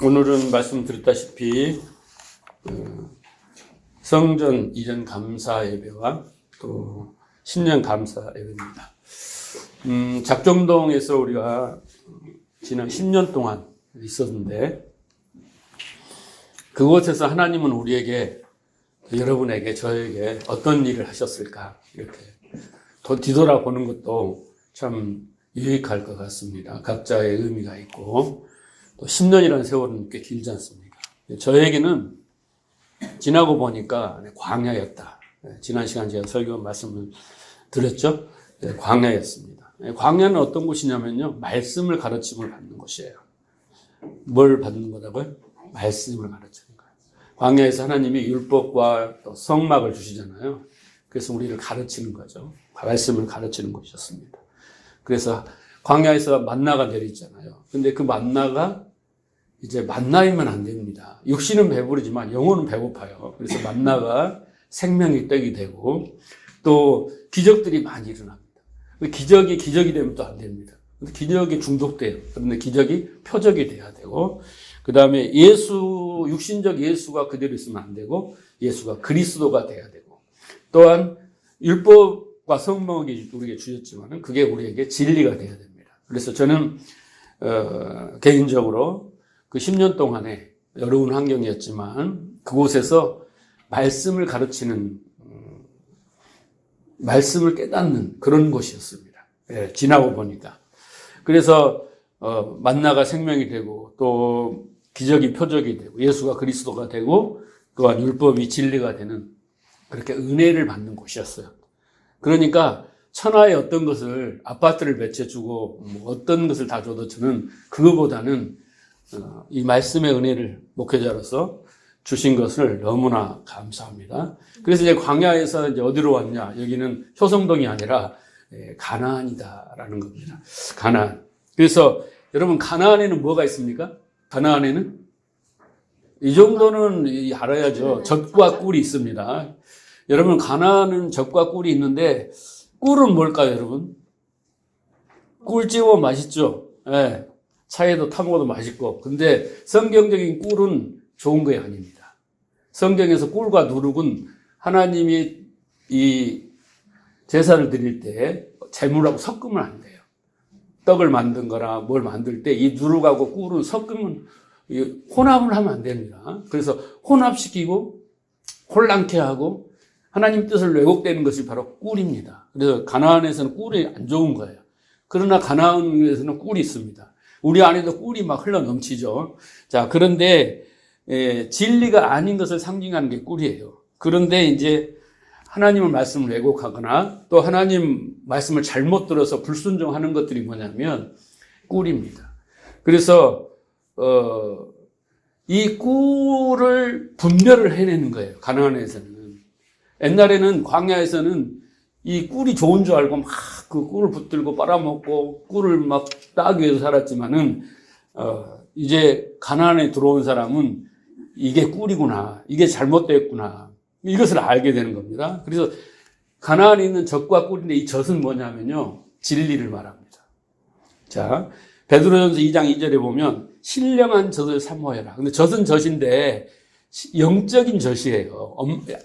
오늘은 말씀드렸다시피 성전 이전 감사 예배와 또 신년 감사 예배입니다. 작정동에서 우리가 지난 10년 동안 있었는데 그곳에서 하나님은 우리에게, 여러분에게, 저에게 어떤 일을 하셨을까 이렇게 뒤돌아보는 것도 참 유익할 것 같습니다. 각자의 의미가 있고 또 10년이라는 세월은 꽤 길지 않습니까? 저에게는 지나고 보니까 광야였다. 지난 시간 제가 설교 말씀을 드렸죠. 광야였습니다. 광야는 어떤 곳이냐면요, 말씀을 가르침을 받는 곳이에요. 뭘 받는 거라고요? 말씀을 가르치는 거예요. 광야에서 하나님이 율법과 또 성막을 주시잖아요. 그래서 우리를 가르치는 거죠. 말씀을 가르치는 곳이었습니다. 그래서 광야에서 만나가 내리잖아요. 근데 그 만나가 이제 만나이면 안 됩니다. 육신은 배부르지만 영혼은 배고파요. 그래서 만나가 생명의 떡이 되고 또 기적들이 많이 일어납니다. 기적이 되면 또 안 됩니다. 기적이 중독돼요. 그런데 기적이 표적이 돼야 되고, 그 다음에 육신적 예수가 그대로 있으면 안 되고, 예수가 그리스도가 돼야 되고, 또한 율법과 성막이 우리에게 주셨지만 그게 우리에게 진리가 돼야 됩니다. 그래서 저는 개인적으로 그 10년 동안에 어려운 환경이었지만 그곳에서 말씀을 가르치는, 말씀을 깨닫는 그런 곳이었습니다. 지나고 보니까. 그래서 만나가 생명이 되고 또 기적이 표적이 되고 예수가 그리스도가 되고 또한 율법이 진리가 되는, 그렇게 은혜를 받는 곳이었어요. 그러니까 천하의 어떤 것을, 아파트를 몇 채 주고 어떤 것을 다 줘도 저는 그거보다는 이 말씀의 은혜를 목회자로서 주신 것을 너무나 감사합니다. 그래서 이제 광야에서 이제 어디로 왔냐? 여기는 효성동이 아니라 가나안이다라는 겁니다. 가나안. 그래서 여러분, 가나안에는 뭐가 있습니까? 가나안에는 이 정도는 알아야죠. 젖과 꿀이 있습니다. 여러분, 가나안은 젖과 꿀이 있는데 꿀은 뭘까요, 여러분? 꿀찌고 맛있죠. 네. 차에도 타 먹어도 맛있고. 근데 성경적인 꿀은 좋은 게 아닙니다. 성경에서 꿀과 누룩은 하나님이 이 제사를 드릴 때 제물하고 섞으면 안 돼요. 떡을 만든 거나 뭘 만들 때 이 누룩하고 꿀은 섞으면 혼합을 하면 안 됩니다. 그래서 혼합시키고 혼란케 하고 하나님 뜻을 왜곡되는 것이 바로 꿀입니다. 그래서 가나안에서는 꿀이 안 좋은 거예요. 그러나 가나안에서는 꿀이 있습니다. 우리 안에도 꿀이 막 흘러 넘치죠. 자, 그런데 진리가 아닌 것을 상징하는 게 꿀이에요. 그런데 이제 하나님의 말씀을 왜곡하거나 또 하나님 말씀을 잘못 들어서 불순종하는 것들이 뭐냐면 꿀입니다. 그래서 이 꿀을 분별을 해내는 거예요. 가나안에서는. 옛날에는 광야에서는 이 꿀이 좋은 줄 알고 막 그 꿀을 붙들고 빨아먹고 꿀을 막 따기 위해서 살았지만은 이제 가나안에 들어온 사람은 이게 꿀이구나, 이게 잘못됐구나, 이것을 알게 되는 겁니다. 그래서 가나안에 있는 젖과 꿀인데 이 젖은 뭐냐면요, 진리를 말합니다. 자, 베드로전서 2장 2절에 보면 신령한 젖을 사모해라. 근데 젖은 젖인데 영적인 젖이에요.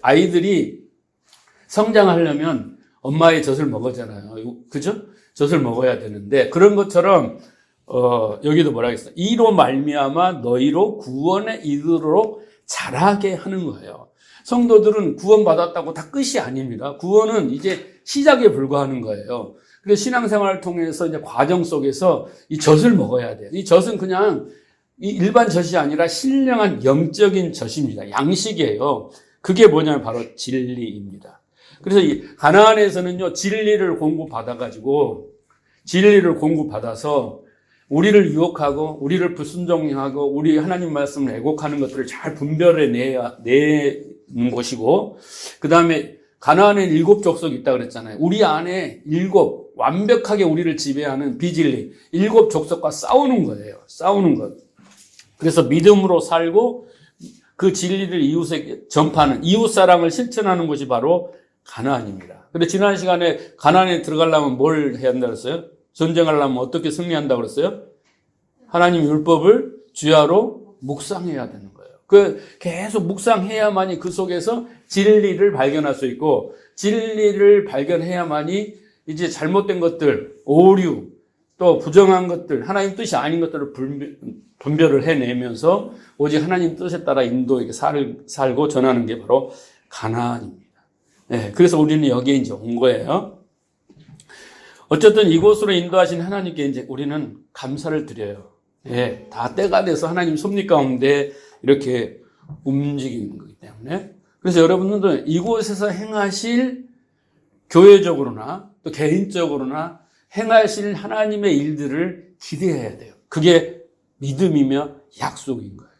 아이들이 성장하려면 엄마의 젖을 먹었잖아요. 그죠? 젖을 먹어야 되는데, 그런 것처럼 여기도 뭐라 했어요? 이로 말미암아 너희로 구원에 이르도록 자라게 하는 거예요. 성도들은 구원받았다고 다 끝이 아닙니다. 구원은 이제 시작에 불과하는 거예요. 그래서 신앙생활을 통해서 이제 과정 속에서 이 젖을 먹어야 돼요. 이 젖은 그냥 일반 젖이 아니라 신령한 영적인 젖입니다. 양식이에요. 그게 뭐냐면 바로 진리입니다. 그래서 이 가나안에서는요, 진리를 공급받아서 우리를 유혹하고 우리를 불순종하고 우리 하나님 말씀을 왜곡하는 것들을 잘 분별해 내는 곳이고, 그 다음에 가나안에 7 족속이 있다고 그랬잖아요. 우리 안에 7 완벽하게 우리를 지배하는 비진리 7 족속과 싸우는 거예요. 싸우는 것. 그래서 믿음으로 살고 그 진리를 이웃에 전파하는, 이웃 사랑을 실천하는 곳이 바로 가나안입니다. 근데 지난 시간에 가나안에 들어가려면 뭘 해야 한다고 그랬어요? 전쟁하려면 어떻게 승리한다고 그랬어요? 하나님 율법을 주야로 묵상해야 되는 거예요. 그 계속 묵상해야만이 그 속에서 진리를 발견할 수 있고, 진리를 발견해야만이 이제 잘못된 것들, 오류, 또 부정한 것들, 하나님 뜻이 아닌 것들을 분별을 해내면서 오직 하나님 뜻에 따라 인도에게 살고 전하는 게 바로 가나안입니다. 네, 그래서 우리는 여기에 이제 온 거예요. 어쨌든 이곳으로 인도하신 하나님께 이제 우리는 감사를 드려요. 예, 다 때가 돼서 하나님 섭리 가운데 이렇게 움직이는 거기 때문에. 그래서 여러분들도 이곳에서 행하실 교회적으로나 또 개인적으로나 행하실 하나님의 일들을 기대해야 돼요. 그게 믿음이며 약속인 거예요.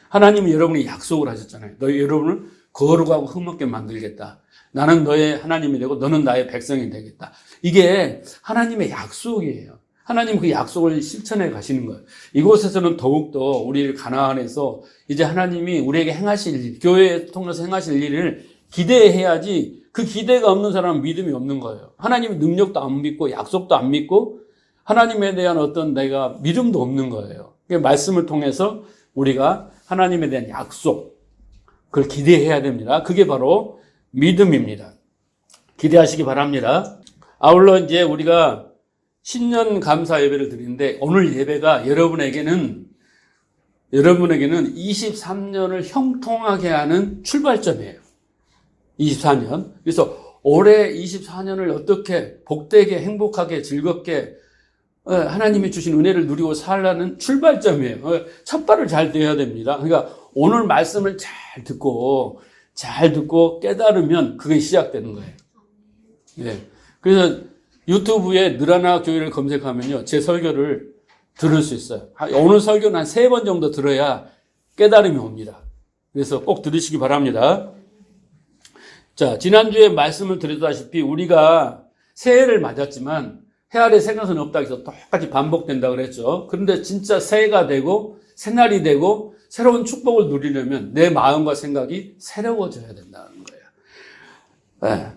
하나님은 여러분이 약속을 하셨잖아요. 너희 여러분을 거룩하고 흠없게 만들겠다. 나는 너의 하나님이 되고 너는 나의 백성이 되겠다. 이게 하나님의 약속이에요. 하나님 그 약속을 실천해 가시는 거예요. 이곳에서는 더욱더 우리를 가나안에서 이제 하나님이 우리에게 행하실 일, 교회에 통해서 행하실 일을 기대해야지, 그 기대가 없는 사람은 믿음이 없는 거예요. 하나님의 능력도 안 믿고 약속도 안 믿고 하나님에 대한 어떤 내가 믿음도 없는 거예요. 말씀을 통해서 우리가 하나님에 대한 약속, 그걸 기대해야 됩니다. 그게 바로 믿음입니다. 기대하시기 바랍니다. 아울러 이제 우리가 신년 감사 예배를 드리는데 오늘 예배가 여러분에게는 23년을 형통하게 하는 출발점이에요. 24년. 그래서 올해 24년을 어떻게 복되게 행복하게 즐겁게 하나님이 주신 은혜를 누리고 살라는 출발점이에요. 첫 발을 잘 떼야 됩니다. 그러니까 오늘 말씀을 잘 듣고 깨달으면 그게 시작되는 거예요. 예. 그래서 유튜브에 늘하나 교회를 검색하면요, 제 설교를 들을 수 있어요. 오늘 설교는 한 3번 정도 들어야 깨달음이 옵니다. 그래서 꼭 들으시기 바랍니다. 자, 지난주에 말씀을 드렸다시피 우리가 새해를 맞았지만 해 아래 새 것은 없다 해서 똑같이 반복된다 그랬죠. 그런데 진짜 새해가 되고 새날이 되고 새로운 축복을 누리려면 내 마음과 생각이 새로워져야 된다는 거예요. 네.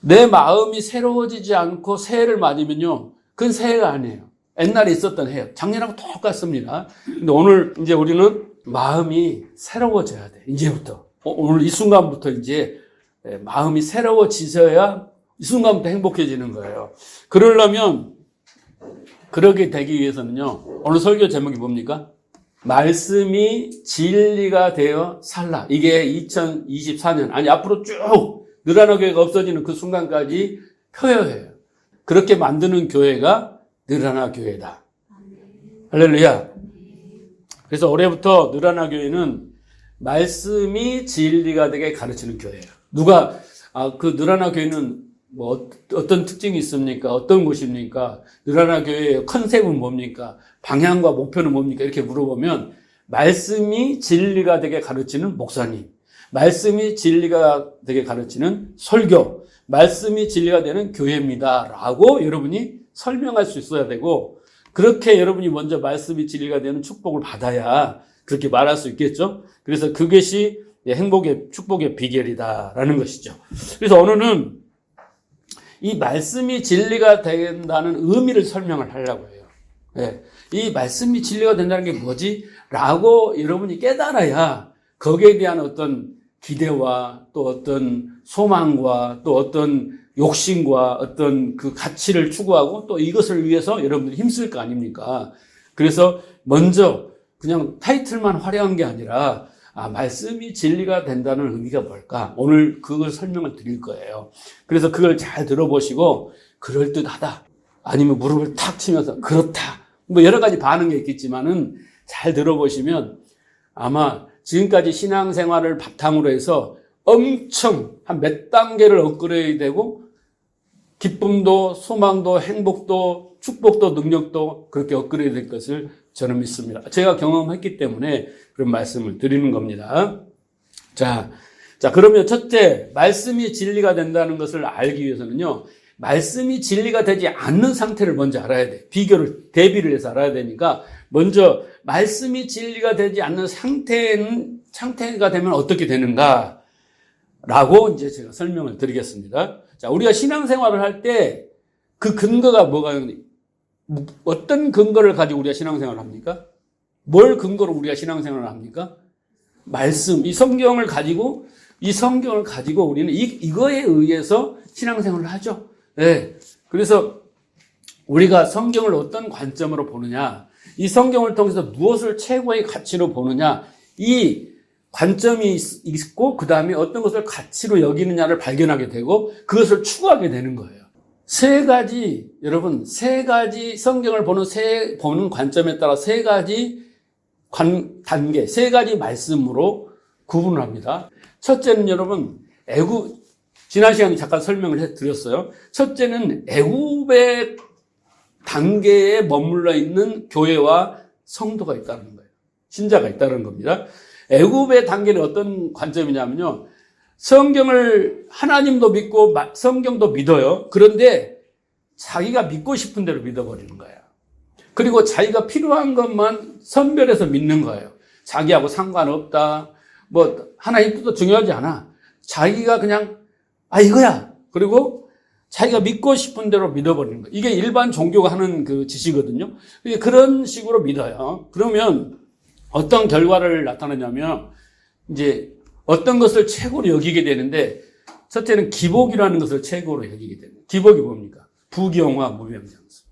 내 마음이 새로워지지 않고 새해를 맞으면요, 그건 새해가 아니에요. 옛날에 있었던 해요. 작년하고 똑같습니다. 근데 오늘 이제 우리는 마음이 새로워져야 돼. 이제부터. 오늘 이 순간부터 이제 마음이 새로워지셔야 이 순간부터 행복해지는 거예요. 그러려면, 그러게 되기 위해서는요, 오늘 설교 제목이 뭡니까? 말씀이 진리가 되어 살라. 이게 2024년, 아니 앞으로 쭉 늘하나 교회가 없어지는 그 순간까지 표현해요. 그렇게 만드는 교회가 늘하나 교회다. 할렐루야. 그래서 올해부터 늘하나 교회는 말씀이 진리가 되게 가르치는 교회예요. 누가 그 늘하나 교회는 뭐 어떤 특징이 있습니까? 어떤 곳입니까? 늘하나 교회의 컨셉은 뭡니까? 방향과 목표는 뭡니까? 이렇게 물어보면 말씀이 진리가 되게 가르치는 목사님, 말씀이 진리가 되게 가르치는 설교, 말씀이 진리가 되는 교회입니다 라고 여러분이 설명할 수 있어야 되고, 그렇게 여러분이 먼저 말씀이 진리가 되는 축복을 받아야 그렇게 말할 수 있겠죠. 그래서 그것이 행복의 축복의 비결이다라는 것이죠. 그래서 오늘은 이 말씀이 진리가 된다는 의미를 설명을 하려고 해요. 네. 이 말씀이 진리가 된다는 게 뭐지? 라고 여러분이 깨달아야 거기에 대한 어떤 기대와 또 어떤 소망과 또 어떤 욕심과 어떤 그 가치를 추구하고 또 이것을 위해서 여러분들이 힘쓸 거 아닙니까? 그래서 먼저 그냥 타이틀만 화려한 게 아니라 말씀이 진리가 된다는 의미가 뭘까? 오늘 그걸 설명을 드릴 거예요. 그래서 그걸 잘 들어보시고 그럴듯하다, 아니면 무릎을 탁 치면서 그렇다, 뭐 여러 가지 반응이 있겠지만은 잘 들어보시면 아마 지금까지 신앙생활을 바탕으로 해서 엄청 한 몇 단계를 업그레이드 되고 기쁨도 소망도 행복도 축복도 능력도 그렇게 업그레이드 될 것을 저는 믿습니다. 제가 경험했기 때문에 그런 말씀을 드리는 겁니다. 자, 그러면 첫째, 말씀이 진리가 된다는 것을 알기 위해서는요, 말씀이 진리가 되지 않는 상태를 먼저 알아야 돼. 대비를 해서 알아야 되니까, 먼저 말씀이 진리가 되지 않는 상태가 되면 어떻게 되는가? 라고 이제 제가 설명을 드리겠습니다. 자, 우리가 신앙생활을 할 때 그 근거가 어떤 근거를 가지고 우리가 신앙생활을 합니까? 뭘 근거로 우리가 신앙생활을 합니까? 말씀, 이 성경을 가지고 우리는 이거에 의해서 신앙생활을 하죠. 네. 그래서 우리가 성경을 어떤 관점으로 보느냐, 이 성경을 통해서 무엇을 최고의 가치로 보느냐, 이 관점이 있고 그 다음에 어떤 것을 가치로 여기느냐를 발견하게 되고 그것을 추구하게 되는 거예요. 여러분, 세 가지 성경을 보는 관점에 따라 세 가지 단계, 세 가지 말씀으로 구분을 합니다. 첫째는 여러분, 지난 시간에 잠깐 설명을 해드렸어요. 첫째는 애굽의 단계에 머물러 있는 교회와 성도가 있다는 거예요. 신자가 있다는 겁니다. 애굽의 단계는 어떤 관점이냐면요. 성경을 하나님도 믿고 성경도 믿어요. 그런데 자기가 믿고 싶은 대로 믿어버리는 거예요. 그리고 자기가 필요한 것만 선별해서 믿는 거예요. 자기하고 상관없다. 하나님 뜻도 중요하지 않아. 자기가 그냥 이거야. 그리고 자기가 믿고 싶은 대로 믿어버리는 거예요. 이게 일반 종교가 하는 그 짓이거든요. 그런 식으로 믿어요. 그러면 어떤 결과를 나타내냐면 이제 어떤 것을 최고로 여기게 되는데 첫째는 기복이라는 것을 최고로 여기게 됩니다. 기복이 뭡니까? 부귀영화, 무병장수.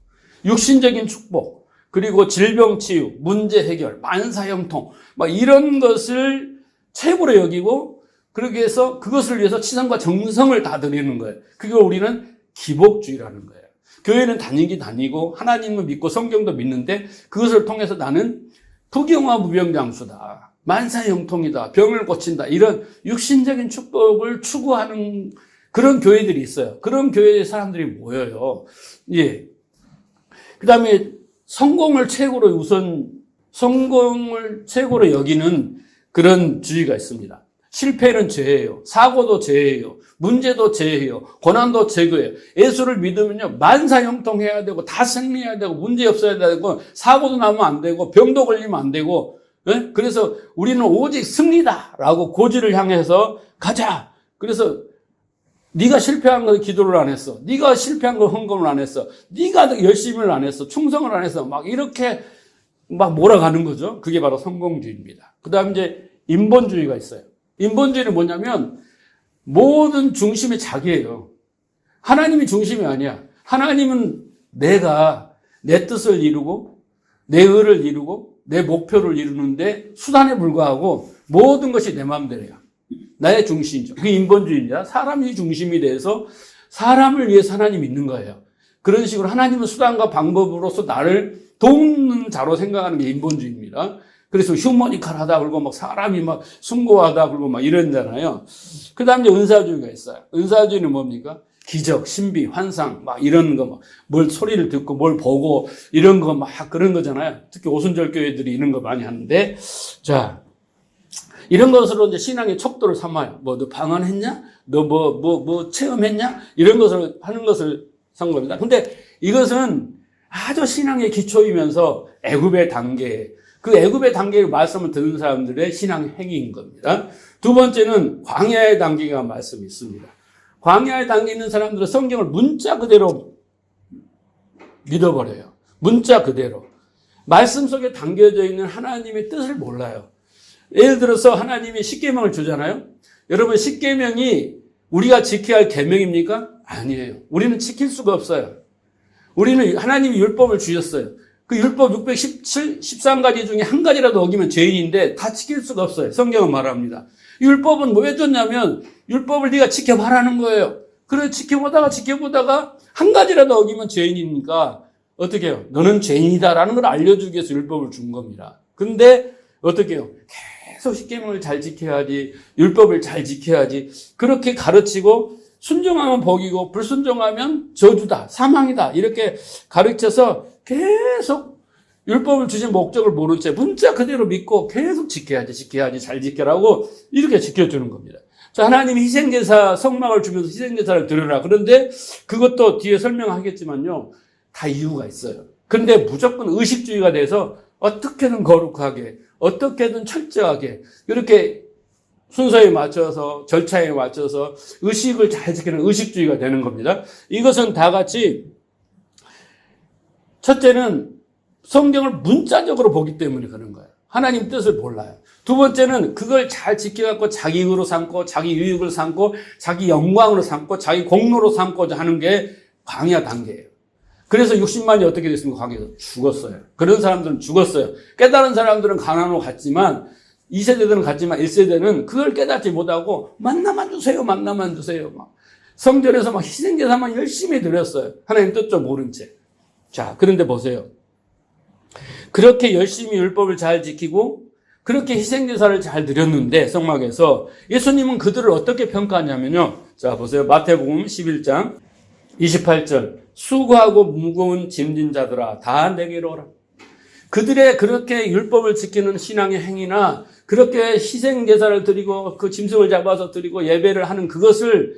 육신적인 축복, 그리고 질병 치유, 문제 해결, 만사형통, 이런 것을 최고로 여기고 그렇게 해서 그것을 위해서 치성과 정성을 다 드리는 거예요. 그걸 우리는 기복주의라는 거예요. 교회는 다니고 하나님을 믿고 성경도 믿는데 그것을 통해서 나는 부귀영화 무병장수다. 만사형통이다. 병을 고친다. 이런 육신적인 축복을 추구하는 그런 교회들이 있어요. 그런 교회의 사람들이 모여요. 예. 그 다음에 성공을 최고로 여기는 그런 주의가 있습니다. 실패는 죄예요. 사고도 죄예요. 문제도 죄예요. 고난도 죄고예요. 예수를 믿으면요, 만사형통해야 되고, 다 승리해야 되고, 문제 없어야 되고, 사고도 나면 안 되고, 병도 걸리면 안 되고, 예? 그래서 우리는 오직 승리다라고 고지를 향해서 가자. 그래서 네가 실패한 건 기도를 안 했어. 네가 실패한 건 헌금을 안 했어. 네가 열심을 안 했어. 충성을 안 했어. 이렇게 몰아가는 거죠. 그게 바로 성공주의입니다. 그 다음 이제 인본주의가 있어요. 인본주의는 뭐냐면 모든 중심이 자기예요. 하나님이 중심이 아니야. 하나님은 내가 내 뜻을 이루고 내 의를 이루고 내 목표를 이루는데 수단에 불과하고 모든 것이 내 마음대로야. 나의 중심이죠. 그게 인본주의입니다. 사람이 중심이 돼서 사람을 위해서 하나님이 있는 거예요. 그런 식으로 하나님은 수단과 방법으로서 나를 돕는 자로 생각하는 게 인본주의입니다. 그래서 휴머니컬하다 그러고 사람이 숭고하다 그러고 이러잖아요. 그 다음에 은사주의가 있어요. 은사주의는 뭡니까? 기적, 신비, 환상, 이런 거, 뭘 소리를 듣고 뭘 보고 이런 거 그런 거잖아요. 특히 오순절 교회들이 이런 거 많이 하는데, 자, 이런 것으로 이제 신앙의 척도를 삼아요. 너 방언했냐? 너 체험했냐? 이런 것을 하는 것을 산 겁니다. 근데 이것은 아주 신앙의 기초이면서 애굽의 단계, 그 애굽의 단계의 말씀을 듣는 사람들의 신앙 행위인 겁니다. 두 번째는 광야의 단계가 말씀이 있습니다. 광야의 단계에 있는 사람들은 성경을 문자 그대로 믿어버려요. 문자 그대로. 말씀 속에 담겨져 있는 하나님의 뜻을 몰라요. 예를 들어서 하나님이 십계명을 주잖아요. 여러분, 십계명이 우리가 지켜야 할 계명입니까? 아니에요. 우리는 지킬 수가 없어요. 우리는 하나님이 율법을 주셨어요. 그 율법 613가지 중에 한 가지라도 어기면 죄인인데 다 지킬 수가 없어요. 성경은 말합니다. 율법은 왜 줬냐면 율법을 네가 지켜봐라는 거예요. 그래 지켜보다가 한 가지라도 어기면 죄인이니까 어떻게 해요? 너는 죄인이다라는 걸 알려주기 위해서 율법을 준 겁니다. 근데 어떻게 해요? 계속 십계명을 잘 지켜야지, 율법을 잘 지켜야지, 그렇게 가르치고 순종하면 복이고 불순종하면 저주다, 사망이다, 이렇게 가르쳐서 계속 율법을 주신 목적을 모른 채 문자 그대로 믿고 계속 지켜야지, 잘 지켜라고 이렇게 지켜주는 겁니다. 자, 하나님이 희생제사 성막을 주면서 희생제사를 드려라. 그런데 그것도 뒤에 설명하겠지만요, 다 이유가 있어요. 그런데 무조건 의식주의가 돼서 어떻게든 거룩하게, 어떻게든 철저하게 이렇게 순서에 맞춰서, 절차에 맞춰서 의식을 잘 지키는 의식주의가 되는 겁니다. 이것은 다 같이 첫째는 성경을 문자적으로 보기 때문에 그런 거예요. 하나님 뜻을 몰라요. 두 번째는 그걸 잘 지켜갖고 자기 의로 삼고 자기 유익을 삼고 자기 영광으로 삼고 자기 공로로 삼고자 하는 게 광야 단계예요. 그래서 60만이 어떻게 됐습니까? 광야에서 죽었어요. 그런 사람들은 죽었어요. 깨달은 사람들은 가나안으로 갔지만 2세대들은 갔지만 1세대는 그걸 깨닫지 못하고 만나만 주세요. 만나만 주세요. 막 성전에서 막 희생제사만 열심히 드렸어요. 하나님 뜻도 모른 채. 자, 그런데 보세요. 그렇게 열심히 율법을 잘 지키고 그렇게 희생제사를 잘 드렸는데 성막에서 예수님은 그들을 어떻게 평가하냐면요. 자, 보세요. 마태복음 11장 28절. 수고하고 무거운 짐진 자들아 다 내게로 오라. 그들의 그렇게 율법을 지키는 신앙의 행위나 그렇게 희생제사를 드리고 그 짐승을 잡아서 드리고 예배를 하는 그것을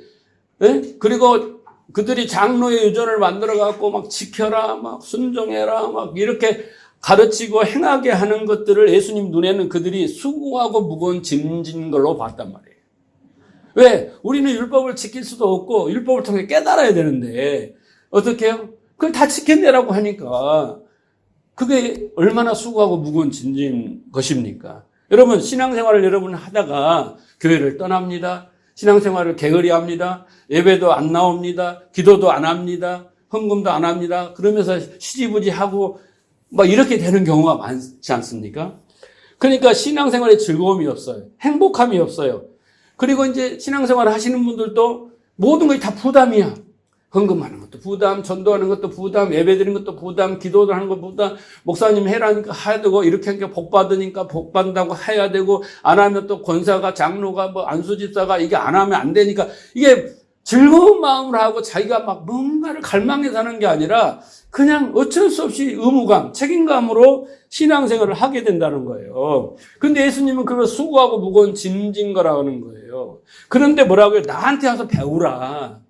그리고 그들이 장로의 유전을 만들어 갖고 막 지켜라 막 순종해라 막 이렇게 가르치고 행하게 하는 것들을 예수님 눈에는 그들이 수고하고 무거운 짐진 걸로 봤단 말이에요. 왜? 우리는 율법을 지킬 수도 없고 율법을 통해 깨달아야 되는데 어떻게 해요? 그걸 다 지켰네라고 하니까 그게 얼마나 수고하고 무거운 짐진 것입니까? 여러분 신앙생활을 여러분 하다가 교회를 떠납니다. 신앙생활을 게으리 합니다. 예배도 안 나옵니다. 기도도 안 합니다. 헌금도 안 합니다. 그러면서 시지부지하고 막 이렇게 되는 경우가 많지 않습니까? 그러니까 신앙생활에 즐거움이 없어요. 행복함이 없어요. 그리고 이제 신앙생활을 하시는 분들도 모든 것이 다 부담이야. 헌금하는 것도 부담, 전도하는 것도 부담, 예배드리는 것도 부담, 기도를 하는 것도 부담, 목사님 해라니까 해야 되고, 이렇게 하니까 복 받으니까 복 받는다고 해야 되고, 안 하면 또 권사가, 장로가, 뭐 안수집사가 이게 안 하면 안 되니까, 이게 즐거운 마음으로 하고 자기가 막 뭔가를 갈망해서 하는 게 아니라, 그냥 어쩔 수 없이 의무감, 책임감으로 신앙생활을 하게 된다는 거예요. 근데 예수님은 그걸 수고하고 무거운 짐진 거라고 하는 거예요. 그런데 뭐라고요? 나한테 와서 배우라.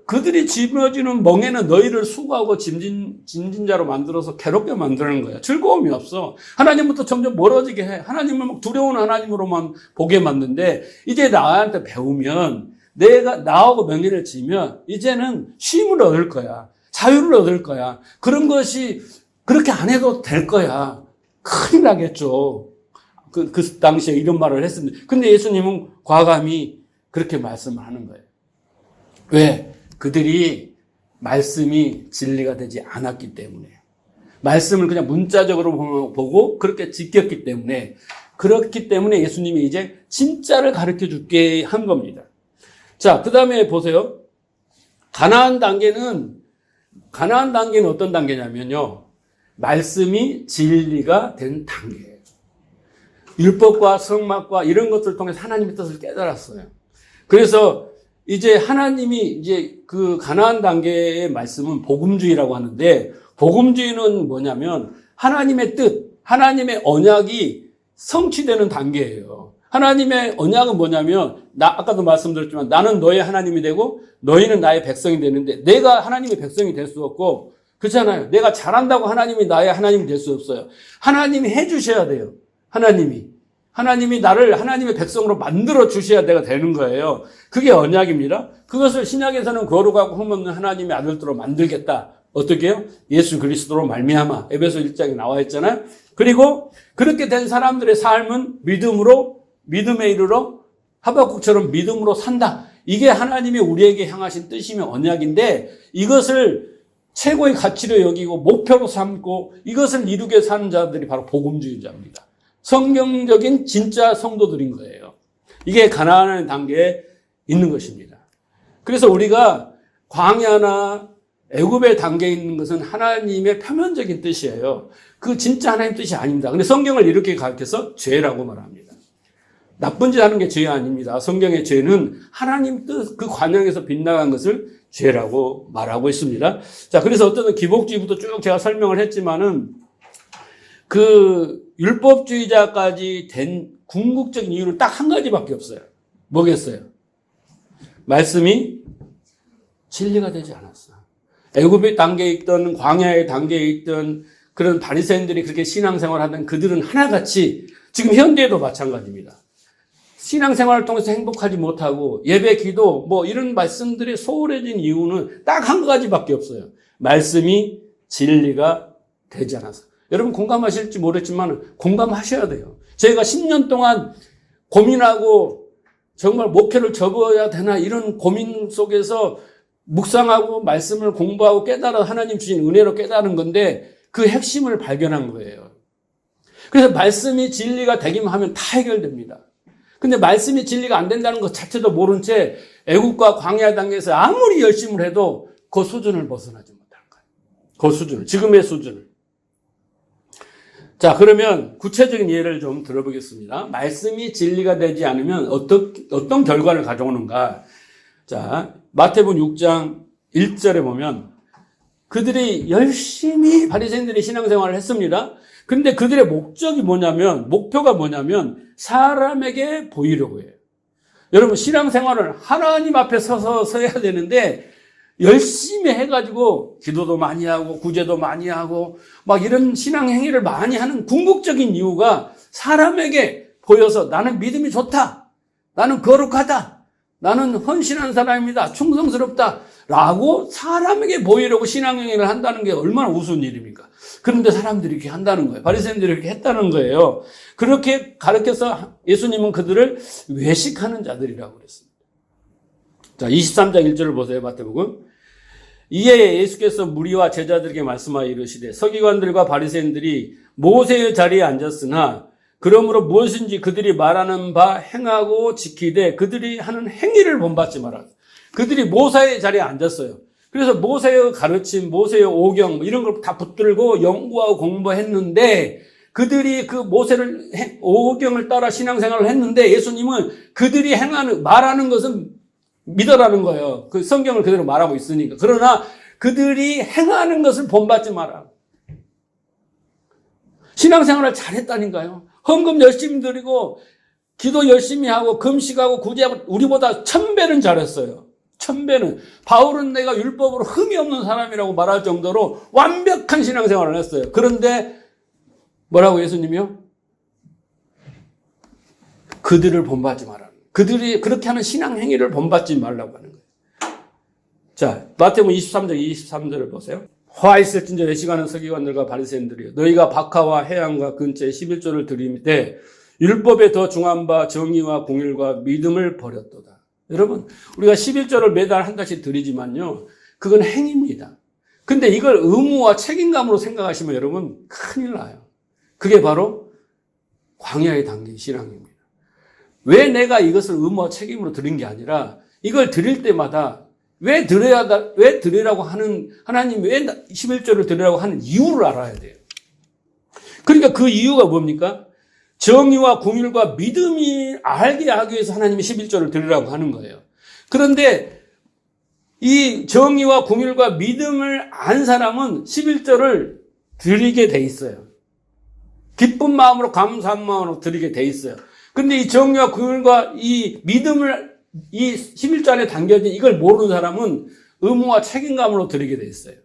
그들이 짊어지는 멍에는 너희를 수고하고 짐진 자로 만들어서 괴롭게 만드는 거야. 즐거움이 없어. 하나님부터 점점 멀어지게 해. 하나님을 막 두려운 하나님으로만 보게 만드는데, 이제 나한테 배우면, 내가 나하고 명예를 지면, 이제는 쉼을 얻을 거야. 자유를 얻을 거야. 그런 것이 그렇게 안 해도 될 거야. 큰일 나겠죠. 그 당시에 이런 말을 했습니다. 근데 예수님은 과감히 그렇게 말씀을 하는 거예요. 왜? 그들이 말씀이 진리가 되지 않았기 때문에. 말씀을 그냥 문자적으로 보고 그렇게 지켰기 때문에. 그렇기 때문에 예수님이 이제 진짜를 가르쳐 줄게 한 겁니다. 자, 그 다음에 보세요. 가나안 단계는 어떤 단계냐면요. 말씀이 진리가 된 단계예요. 율법과 성막과 이런 것들을 통해서 하나님의 뜻을 깨달았어요. 그래서 이제 하나님이 이제 그 가나안 단계의 말씀은 복음주의라고 하는데, 복음주의는 뭐냐면 하나님의 뜻, 하나님의 언약이 성취되는 단계예요. 하나님의 언약은 뭐냐면, 아까도 말씀드렸지만 나는 너의 하나님이 되고 너희는 나의 백성이 되는데, 내가 하나님의 백성이 될 수 없고, 그렇잖아요. 내가 잘한다고 하나님이 나의 하나님이 될 수 없어요. 하나님이 해주셔야 돼요. 하나님이 나를 하나님의 백성으로 만들어 주셔야 내가 되는 거예요. 그게 언약입니다. 그것을 신약에서는 거룩하고 흠없는 하나님의 아들들로 만들겠다. 어떻게 해요? 예수 그리스도로 말미암아. 에베소 1장에 나와 있잖아요. 그리고 그렇게 된 사람들의 삶은 믿음에 이르러 하박국처럼 믿음으로 산다. 이게 하나님이 우리에게 향하신 뜻이며 언약인데, 이것을 최고의 가치로 여기고 목표로 삼고 이것을 이루게 사는 자들이 바로 복음주의자입니다. 성경적인 진짜 성도들인 거예요. 이게 가나안 단계에 있는 것입니다. 그래서 우리가 광야나 애굽의 단계에 있는 것은 하나님의 표면적인 뜻이에요. 그 진짜 하나님 뜻이 아닙니다. 근데 성경을 이렇게 가르쳐서 죄라고 말합니다. 나쁜 짓 하는 게 죄 아닙니다. 성경의 죄는 하나님 뜻, 그 관영에서 빗나간 것을 죄라고 말하고 있습니다. 자, 그래서 어떤 기복주의부터 쭉 제가 설명을 했지만은 그 율법주의자까지 된 궁극적인 이유는 딱 한 가지밖에 없어요. 뭐겠어요? 말씀이 진리가 되지 않았어. 애굽의 단계에 있던 광야의 단계에 있던 그런 바리새인들이 그렇게 신앙생활을 하던 그들은 하나같이 지금 현대에도 마찬가지입니다. 신앙생활을 통해서 행복하지 못하고 예배, 기도 뭐 이런 말씀들이 소홀해진 이유는 딱 한 가지밖에 없어요. 말씀이 진리가 되지 않아서. 여러분 공감하실지 모르겠지만 공감하셔야 돼요. 저희가 10년 동안 고민하고 정말 목회를 접어야 되나 이런 고민 속에서 묵상하고 말씀을 공부하고 깨달아 하나님 주신 은혜로 깨달은 건데 그 핵심을 발견한 거예요. 그래서 말씀이 진리가 되기만 하면 다 해결됩니다. 근데 말씀이 진리가 안 된다는 것 자체도 모른 채 애국과 광야 단계에서 아무리 열심을 해도 그 수준을 벗어나지 못하는 거예요. 그 수준을, 지금의 수준을. 자, 그러면 구체적인 예를 좀 들어보겠습니다. 말씀이 진리가 되지 않으면 어떤 결과를 가져오는가. 자, 마태복음 6장 1절에 보면 그들이 열심히 바리새인들이 신앙생활을 했습니다. 근데 그들의 목표가 뭐냐면 사람에게 보이려고 해요. 여러분 신앙생활을 하나님 앞에 서야 되는데 열심히 해가지고 기도도 많이 하고 구제도 많이 하고 막 이런 신앙 행위를 많이 하는 궁극적인 이유가 사람에게 보여서 나는 믿음이 좋다, 나는 거룩하다, 나는 헌신한 사람입니다, 충성스럽다 라고 사람에게 보이려고 신앙 행위를 한다는 게 얼마나 우스운 일입니까? 그런데 사람들이 이렇게 한다는 거예요. 바리새인들이 이렇게 했다는 거예요. 그렇게 가르쳐서 예수님은 그들을 외식하는 자들이라고 그랬습니다. 자, 23장 1절을 보세요. 마태복음. 이에 예수께서 무리와 제자들에게 말씀하여 이르시되 서기관들과 바리새인들이 모세의 자리에 앉았으나 그러므로 무엇인지 그들이 말하는 바 행하고 지키되 그들이 하는 행위를 본받지 마라. 그들이 모세의 자리에 앉았어요. 그래서 모세의 가르침, 모세의 오경 이런 걸 다 붙들고 연구하고 공부했는데 그들이 그 모세를 오경을 따라 신앙생활을 했는데 예수님은 그들이 말하는 것은 믿어라는 거예요. 그 성경을 그대로 말하고 있으니까. 그러나 그들이 행하는 것을 본받지 마라. 신앙생활을 잘했다니까요. 헌금 열심히 드리고 기도 열심히 하고 금식하고 구제하고 우리보다 1000배는 잘했어요. 1000배는. 바울은 내가 율법으로 흠이 없는 사람이라고 말할 정도로 완벽한 신앙생활을 했어요. 그런데 뭐라고 예수님이요? 그들을 본받지 마라. 그들이 그렇게 하는 신앙 행위를 본받지 말라고 하는 거예요. 자, 마태복음 23장 23절을 보세요. 화 있을진저 외식하는 서기관들과 바리새인들이여 너희가 박하와 해양과 근처에 11조를 드리되 율법에 더 중한 바 정의와 공의와 믿음을 버렸도다. 여러분, 우리가 11조를 매달 한 달씩 드리지만요, 그건 행위입니다. 근데 이걸 의무와 책임감으로 생각하시면 여러분 큰일 나요. 그게 바로 광야의 단계의 신앙입니다. 왜 내가 이것을 의무와 책임으로 드린 게 아니라 이걸 드릴 때마다 왜 드리라고 하는, 하나님이 왜 11조를 드리라고 하는 이유를 알아야 돼요. 그러니까 그 이유가 뭡니까? 정의와 공의와 믿음이 알게 하기 위해서 하나님이 11조를 드리라고 하는 거예요. 그런데 이 정의와 공의와 믿음을 안 사람은 11조를 드리게 돼 있어요. 기쁜 마음으로 감사한 마음으로 드리게 돼 있어요. 근데 이 정의와 공의와 이 믿음을 이 11조 안에 담겨진 이걸 모르는 사람은 의무와 책임감으로 드리게 돼 있어요.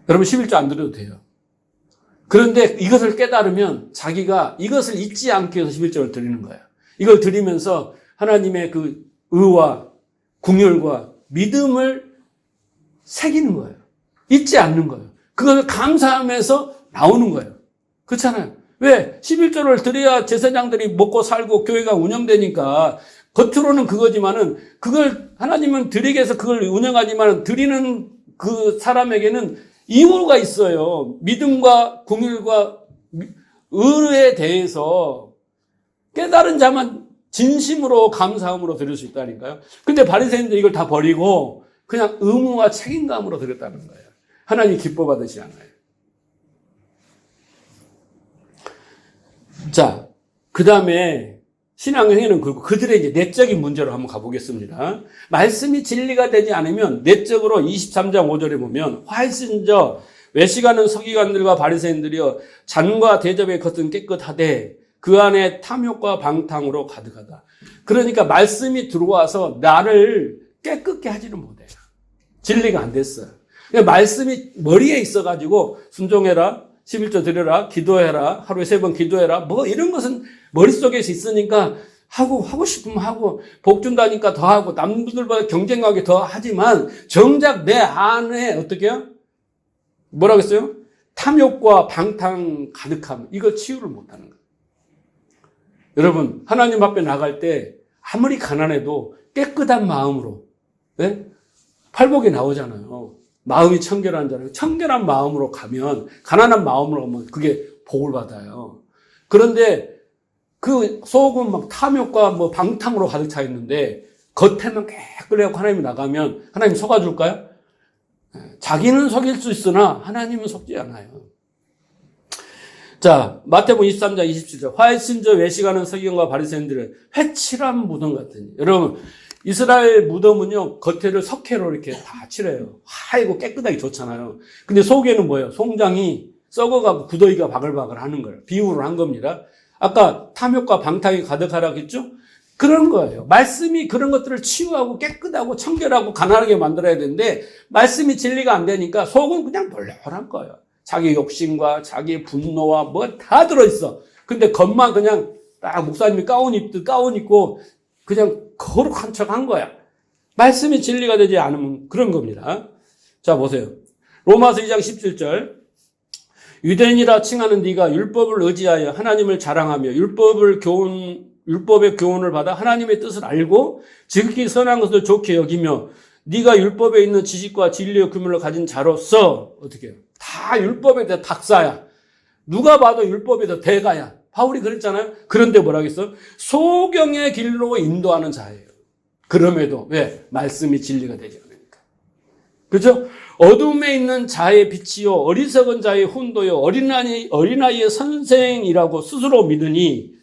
여러분 11조 안 드려도 돼요. 그런데 이것을 깨달으면 자기가 이것을 잊지 않기 위해서 11조를 드리는 거예요. 이걸 드리면서 하나님의 그 의와 궁율과 믿음을 새기는 거예요. 잊지 않는 거예요. 그것을 감사하면서 나오는 거예요. 그렇잖아요. 왜? 11조를 드려야 제사장들이 먹고 살고 교회가 운영되니까 겉으로는 그거지만은 그걸 하나님은 드리게 해서 그걸 운영하지만 드리는 그 사람에게는 이유가 있어요. 믿음과 공의와 의에 대해서 깨달은 자만 진심으로 감사함으로 드릴 수 있다니까요. 근데 바리새인들이 이걸 다 버리고 그냥 의무와 책임감으로 드렸다는 거예요. 하나님 기뻐 받으시 않아요. 자, 그 다음에 신앙행위는 그들의 이제 내적인 문제로 한번 가보겠습니다. 말씀이 진리가 되지 않으면 내적으로 23장 5절에 보면 화이신저 외식하는 서기관들과 바리새인들이여 잔과 대접의 겉은 깨끗하되 그 안에 탐욕과 방탕으로 가득하다. 그러니까 말씀이 들어와서 나를 깨끗게 하지는 못해요. 진리가 안 됐어요. 말씀이 머리에 있어가지고 순종해라, 11조 드려라, 기도해라, 하루에 3번 기도해라, 뭐 이런 것은 머릿속에 있으니까 하고 싶으면 하고, 복 준다니까 더 하고, 남들보다 경쟁하게 더 하지만, 정작 내 안에 어떻게 해요? 뭐라고 했어요? 탐욕과 방탕 가득함. 이거 치유를 못하는 거예요. 여러분, 하나님 앞에 나갈 때 아무리 가난해도 깨끗한 마음으로, 네? 팔복에 나오잖아요. 마음이 청결한 자는 청결한 마음으로 가면, 가난한 마음으로 가면 그게 복을 받아요. 그런데 그 속은 막 탐욕과 뭐 방탕으로 가득 차 있는데 겉에만 깨끗하고 하나님이 나가면 하나님 속아줄까요? 자기는 속일 수 있으나 하나님은 속지 않아요. 자, 마태복음 23장 27절. 화이신저 외식하는 서기관과 바리새인들은 회칠한 무덤 같으니. 여러분, 이스라엘 무덤은요, 겉에를 석회로 이렇게 다 칠해요. 하이고 깨끗하게 좋잖아요. 근데 속에는 뭐예요? 송장이 썩어가고 구더기가 바글바글 하는 거예요. 비유를 한 겁니다. 아까 탐욕과 방탕이 가득하라고 했죠? 그런 거예요. 말씀이 그런 것들을 치유하고 깨끗하고 청결하고 가난하게 만들어야 되는데, 말씀이 진리가 안 되니까 속은 그냥 널널한 거예요. 자기 욕심과 자기 분노와 뭐 다 들어있어. 근데 겉만 그냥 딱 목사님이 가운 입고 그냥 거룩한 척 한 거야. 말씀이 진리가 되지 않으면 그런 겁니다. 자, 보세요. 로마서 2장 17절. 유대인이라 칭하는 네가 율법을 의지하여 하나님을 자랑하며 율법의 교훈을 받아 하나님의 뜻을 알고 지극히 선한 것을 좋게 여기며 네가 율법에 있는 지식과 진리의 규명을 가진 자로서 어떻게 해요? 다 율법에 대해 박사야. 누가 봐도 율법에 대해 대가야. 바울이 그랬잖아요. 그런데 뭐라고 했어? 소경의 길로 인도하는 자예요. 그럼에도 왜? 말씀이 진리가 되지 않으니까. 그렇죠? 어둠에 있는 자의 빛이요 어리석은 자의 훈도요 어린아이의 선생이라고 스스로 믿으니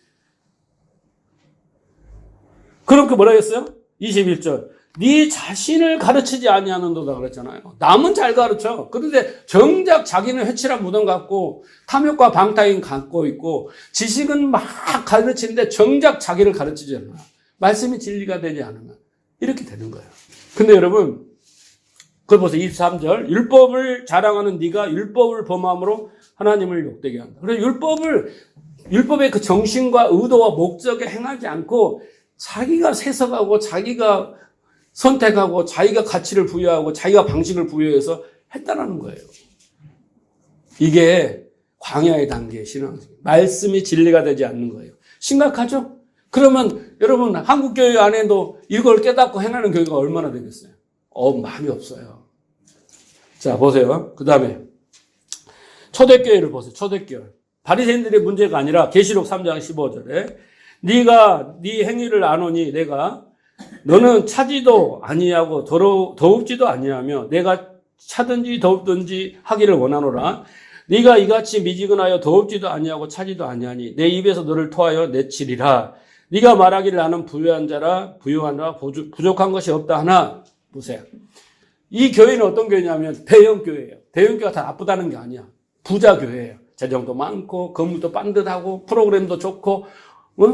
그렇게 뭐라 했어요? 21절. 네 자신을 가르치지 아니하는도다 그랬잖아요. 남은 잘 가르쳐. 그런데 정작 자기는 회칠한 무덤 같고 탐욕과 방탕이 갖고 있고 지식은 막 가르치는데 정작 자기를 가르치지 않아요. 말씀이 진리가 되지 않으면 이렇게 되는 거예요. 근데 여러분 그걸 보세요. 23절. 율법을 자랑하는 네가 율법을 범함으로 하나님을 욕되게 한다. 그래서 율법의 그 정신과 의도와 목적에 행하지 않고 자기가 세석하고 자기가 선택하고 자기가 가치를 부여하고 자기가 방식을 부여해서 했다라는 거예요. 이게 광야의 단계의 신앙생활. 말씀이 진리가 되지 않는 거예요. 심각하죠? 그러면 여러분 한국 교회 안에도 이걸 깨닫고 행하는 교회가 얼마나 되겠어요? 마음이 없어요. 자, 보세요. 그 다음에 초대교회를 보세요. 초대교회. 바리새인들의 문제가 아니라 계시록 3장 15절에 네가 네 행위를 아노니 내가 너는 차지도 아니하고 더웁지도 아니하며 내가 차든지 더웁든지 하기를 원하노라. 네가 이같이 미지근하여 더웁지도 아니하고 차지도 아니하니 내 입에서 너를 토하여 내치리라. 네가 말하기를 나는 부유한 자라 부족한 것이 없다 하나. 보세요. 이 교회는 어떤 교회냐면 대형 교회예요. 대형 교회가 다 나쁘다는 게 아니야. 부자 교회예요. 재정도 많고 건물도 반듯하고 프로그램도 좋고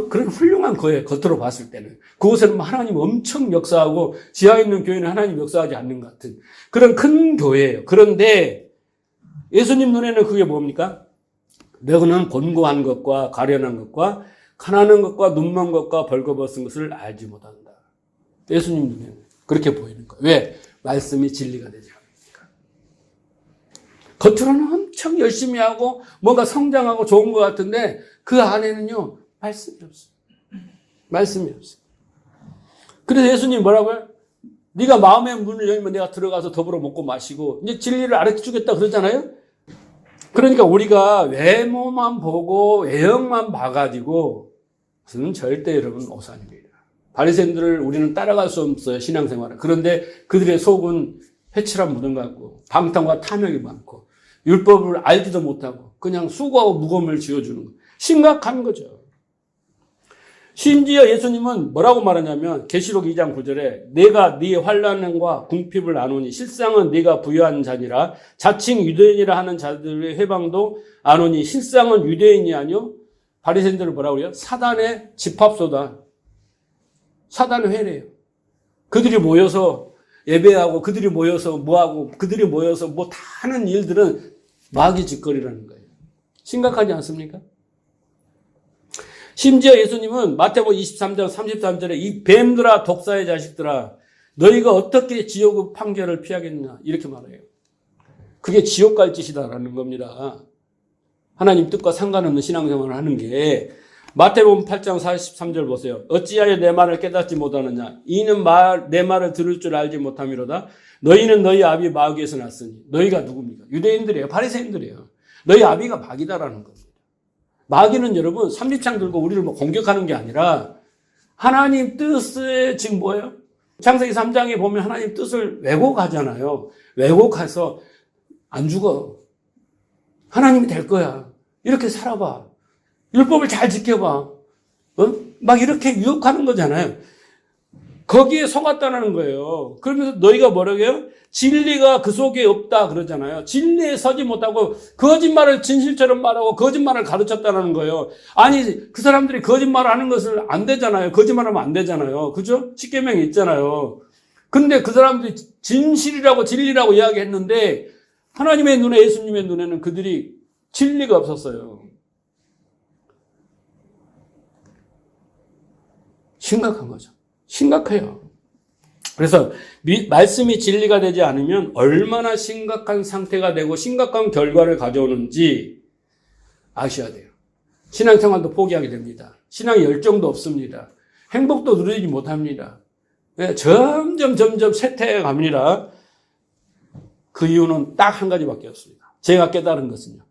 그런 훌륭한 거예요. 겉으로 봤을 때는. 그곳에는 하나님 엄청 역사하고 지하에 있는 교회는 하나님 역사하지 않는 것 같은 그런 큰 교회예요. 그런데 예수님 눈에는 그게 뭡니까? 너는 곤고한 것과 가련한 것과 가난한 것과 눈먼 것과 벌거벗은 것을 알지 못한다. 예수님 눈에는 그렇게 보이는 거예요. 왜? 말씀이 진리가 되지 않으니까. 겉으로는 엄청 열심히 하고 뭔가 성장하고 좋은 것 같은데 그 안에는요. 말씀이 없어요. 말씀이 없어요. 그래서 예수님 뭐라고요? 네가 마음의 문을 열면 내가 들어가서 더불어 먹고 마시고 이제 진리를 가르쳐주겠다 그러잖아요. 그러니까 우리가 외모만 보고 외형만 봐가지고 그것은 절대 여러분 오산입니다. 바리새인들을 우리는 따라갈 수 없어요. 신앙생활은. 그런데 그들의 속은 회칠한 무덤 같고 방탕과 탐욕이 많고 율법을 알지도 못하고 그냥 수고하고 무거움을 지어주는 거. 심각한 거죠. 심지어 예수님은 뭐라고 말하냐면 계시록 2장 9절에 내가 네 환난과 궁핍을 아노니 실상은 네가 부유한 자니라 자칭 유대인이라 하는 자들의 회방도 아노니 실상은 유대인이 아니요 바리새인들을 뭐라고 그래요? 사단의 집합소다. 사단의 회래요. 그들이 모여서 예배하고 그들이 모여서 뭐하고 그들이 모여서 뭐 다 하는 일들은 마귀 짓거리라는 거예요. 심각하지 않습니까? 심지어 예수님은 마태복음 23장 33절에 이 뱀들아 독사의 자식들아 너희가 어떻게 지옥의 판결을 피하겠느냐 이렇게 말해요. 그게 지옥 갈 짓이다라는 겁니다. 하나님 뜻과 상관없는 신앙생활을 하는 게 마태복음 8장 43절 보세요. 어찌하여 내 말을 깨닫지 못하느냐 이는 내 말을 들을 줄 알지 못함이로다. 너희는 너희 아비 마귀에서 났으니 너희가 누굽니까? 유대인들이에요. 바리새인들이에요. 너희 아비가 마귀다라는 겁니다. 마귀는 여러분 삼지창 들고 우리를 뭐 공격하는 게 아니라 하나님 뜻에 지금 뭐예요? 창세기 3장에 보면 하나님 뜻을 왜곡하잖아요. 왜곡해서 안 죽어. 하나님이 될 거야. 이렇게 살아봐. 율법을 잘 지켜봐. 막 이렇게 유혹하는 거잖아요. 거기에 속았다는 거예요. 그러면서 너희가 뭐라고 해요? 진리가 그 속에 없다 그러잖아요. 진리에 서지 못하고 거짓말을 진실처럼 말하고 거짓말을 가르쳤다는 거예요. 아니 그 사람들이 거짓말을 하는 것을 안 되잖아요. 거짓말하면 안 되잖아요. 그죠? 십계명이 있잖아요. 근데 그 사람들이 진실이라고 진리라고 이야기했는데 하나님의 눈에 예수님의 눈에는 그들이 진리가 없었어요. 심각한 거죠. 심각해요. 그래서 말씀이 진리가 되지 않으면 얼마나 심각한 상태가 되고 심각한 결과를 가져오는지 아셔야 돼요. 신앙생활도 포기하게 됩니다. 신앙의 열정도 없습니다. 행복도 누리지 못합니다. 점점 쇠퇴해 갑니다. 그 이유는 딱 한 가지밖에 없습니다. 제가 깨달은 것은요.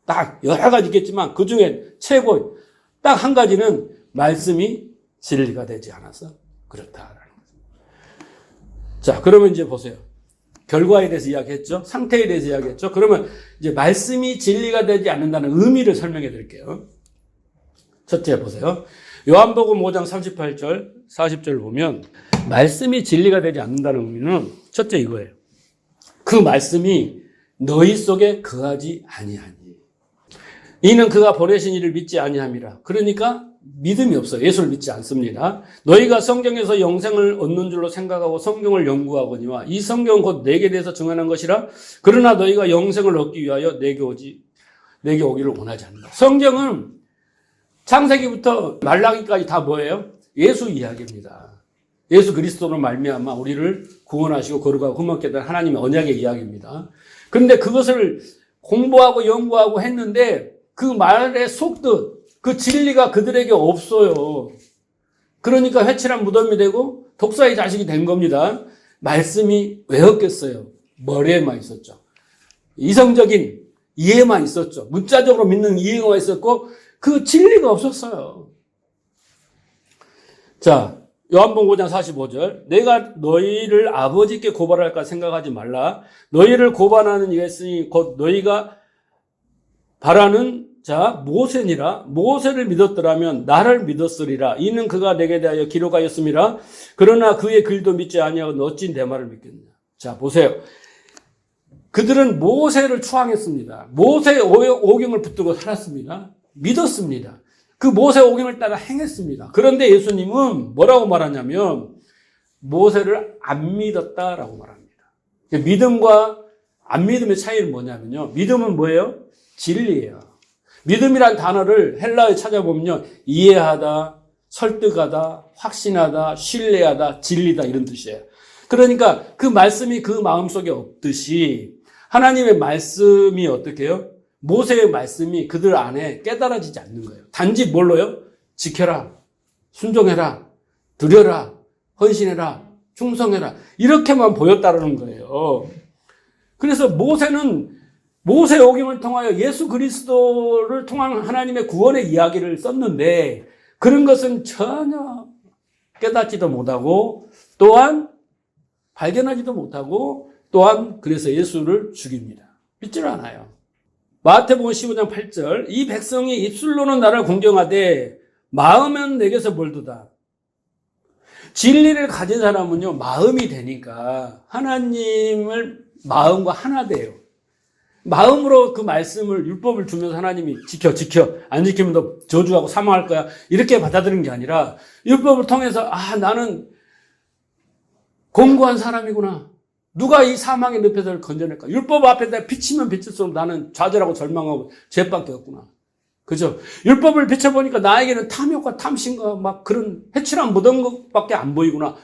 딱 여러 가지 있겠지만 그 중에 최고 딱 한 가지는 말씀이 진리가 되지 않아서 그렇다라는 거죠. 자, 그러면 이제 보세요. 결과에 대해서 이야기했죠. 상태에 대해서 이야기했죠. 그러면 이제 말씀이 진리가 되지 않는다는 의미를 설명해 드릴게요. 첫째 보세요. 요한복음 5장 38절, 40절 보면 말씀이 진리가 되지 않는다는 의미는 첫째 이거예요. 그 말씀이 너희 속에 거하지 아니하니. 이는 그가 보내신 이를 믿지 아니함이라. 그러니까 믿음이 없어요. 예수를 믿지 않습니다. 너희가 성경에서 영생을 얻는 줄로 생각하고 성경을 연구하거니와 이 성경은 곧 내게 대해서 증언한 것이라. 그러나 너희가 영생을 얻기 위하여 내게 오기를 원하지 않는다. 성경은 창세기부터 말라기까지 다 뭐예요? 예수 이야기입니다. 예수 그리스도로 말미암아 우리를 구원하시고 거룩하고 흠없게 된 하나님의 언약의 이야기입니다. 그런데 그것을 공부하고 연구하고 했는데 그 말의 속뜻, 그 진리가 그들에게 없어요. 그러니까 회칠한 무덤이 되고 독사의 자식이 된 겁니다. 말씀이 왜 없겠어요? 머리에만 있었죠. 이성적인 이해만 있었죠. 문자적으로 믿는 이해가 있었고 그 진리가 없었어요. 자, 요한복음 5장 45절. 내가 너희를 아버지께 고발할까 생각하지 말라. 너희를 고발하는 이가 있으니 곧 너희가 바라는 자 모세니라. 모세를 믿었더라면 나를 믿었으리라. 이는 그가 내게 대하여 기록하였음이라. 그러나 그의 글도 믿지 아니하고 어찌 내 말을 믿겠느냐. 자 보세요. 그들은 모세를 추앙했습니다. 모세의 오경을 붙들고 살았습니다. 믿었습니다. 그 모세 오경을 따라 행했습니다. 그런데 예수님은 뭐라고 말하냐면 모세를 안 믿었다라고 말합니다. 믿음과 안 믿음의 차이는 뭐냐면요. 믿음은 뭐예요? 진리예요. 믿음이란 단어를 헬라어에 찾아보면요. 이해하다, 설득하다, 확신하다, 신뢰하다, 진리다 이런 뜻이에요. 그러니까 그 말씀이 그 마음속에 없듯이 하나님의 말씀이 어떻게 해요? 모세의 말씀이 그들 안에 깨달아지지 않는 거예요. 단지 뭘로요? 지켜라, 순종해라, 드려라, 헌신해라, 충성해라 이렇게만 보였다는 거예요. 그래서 모세는 모세의 오경을 통하여 예수 그리스도를 통한 하나님의 구원의 이야기를 썼는데 그런 것은 전혀 깨닫지도 못하고 또한 발견하지도 못하고 또한 그래서 예수를 죽입니다. 믿지를 않아요. 마태복음 15장 8절 이 백성이 입술로는 나를 공경하되 마음은 내게서 멀도다. 진리를 가진 사람은요 마음이 되니까 하나님을 마음과 하나 돼요. 마음으로 그 말씀을 율법을 주면서 하나님이 지켜 안 지키면 너 저주하고 사망할 거야 이렇게 받아들이는 게 아니라 율법을 통해서 나는 공고한 사람이구나. 누가 이 사망의 늪에서 건져낼까? 율법 앞에 내가 비치면 비칠수록 나는 좌절하고 절망하고 죄밖에 없구나. 그죠? 율법을 비춰보니까 나에게는 탐욕과 탐심과 막 그런 해치랑 묻은 것밖에 안 보이구나.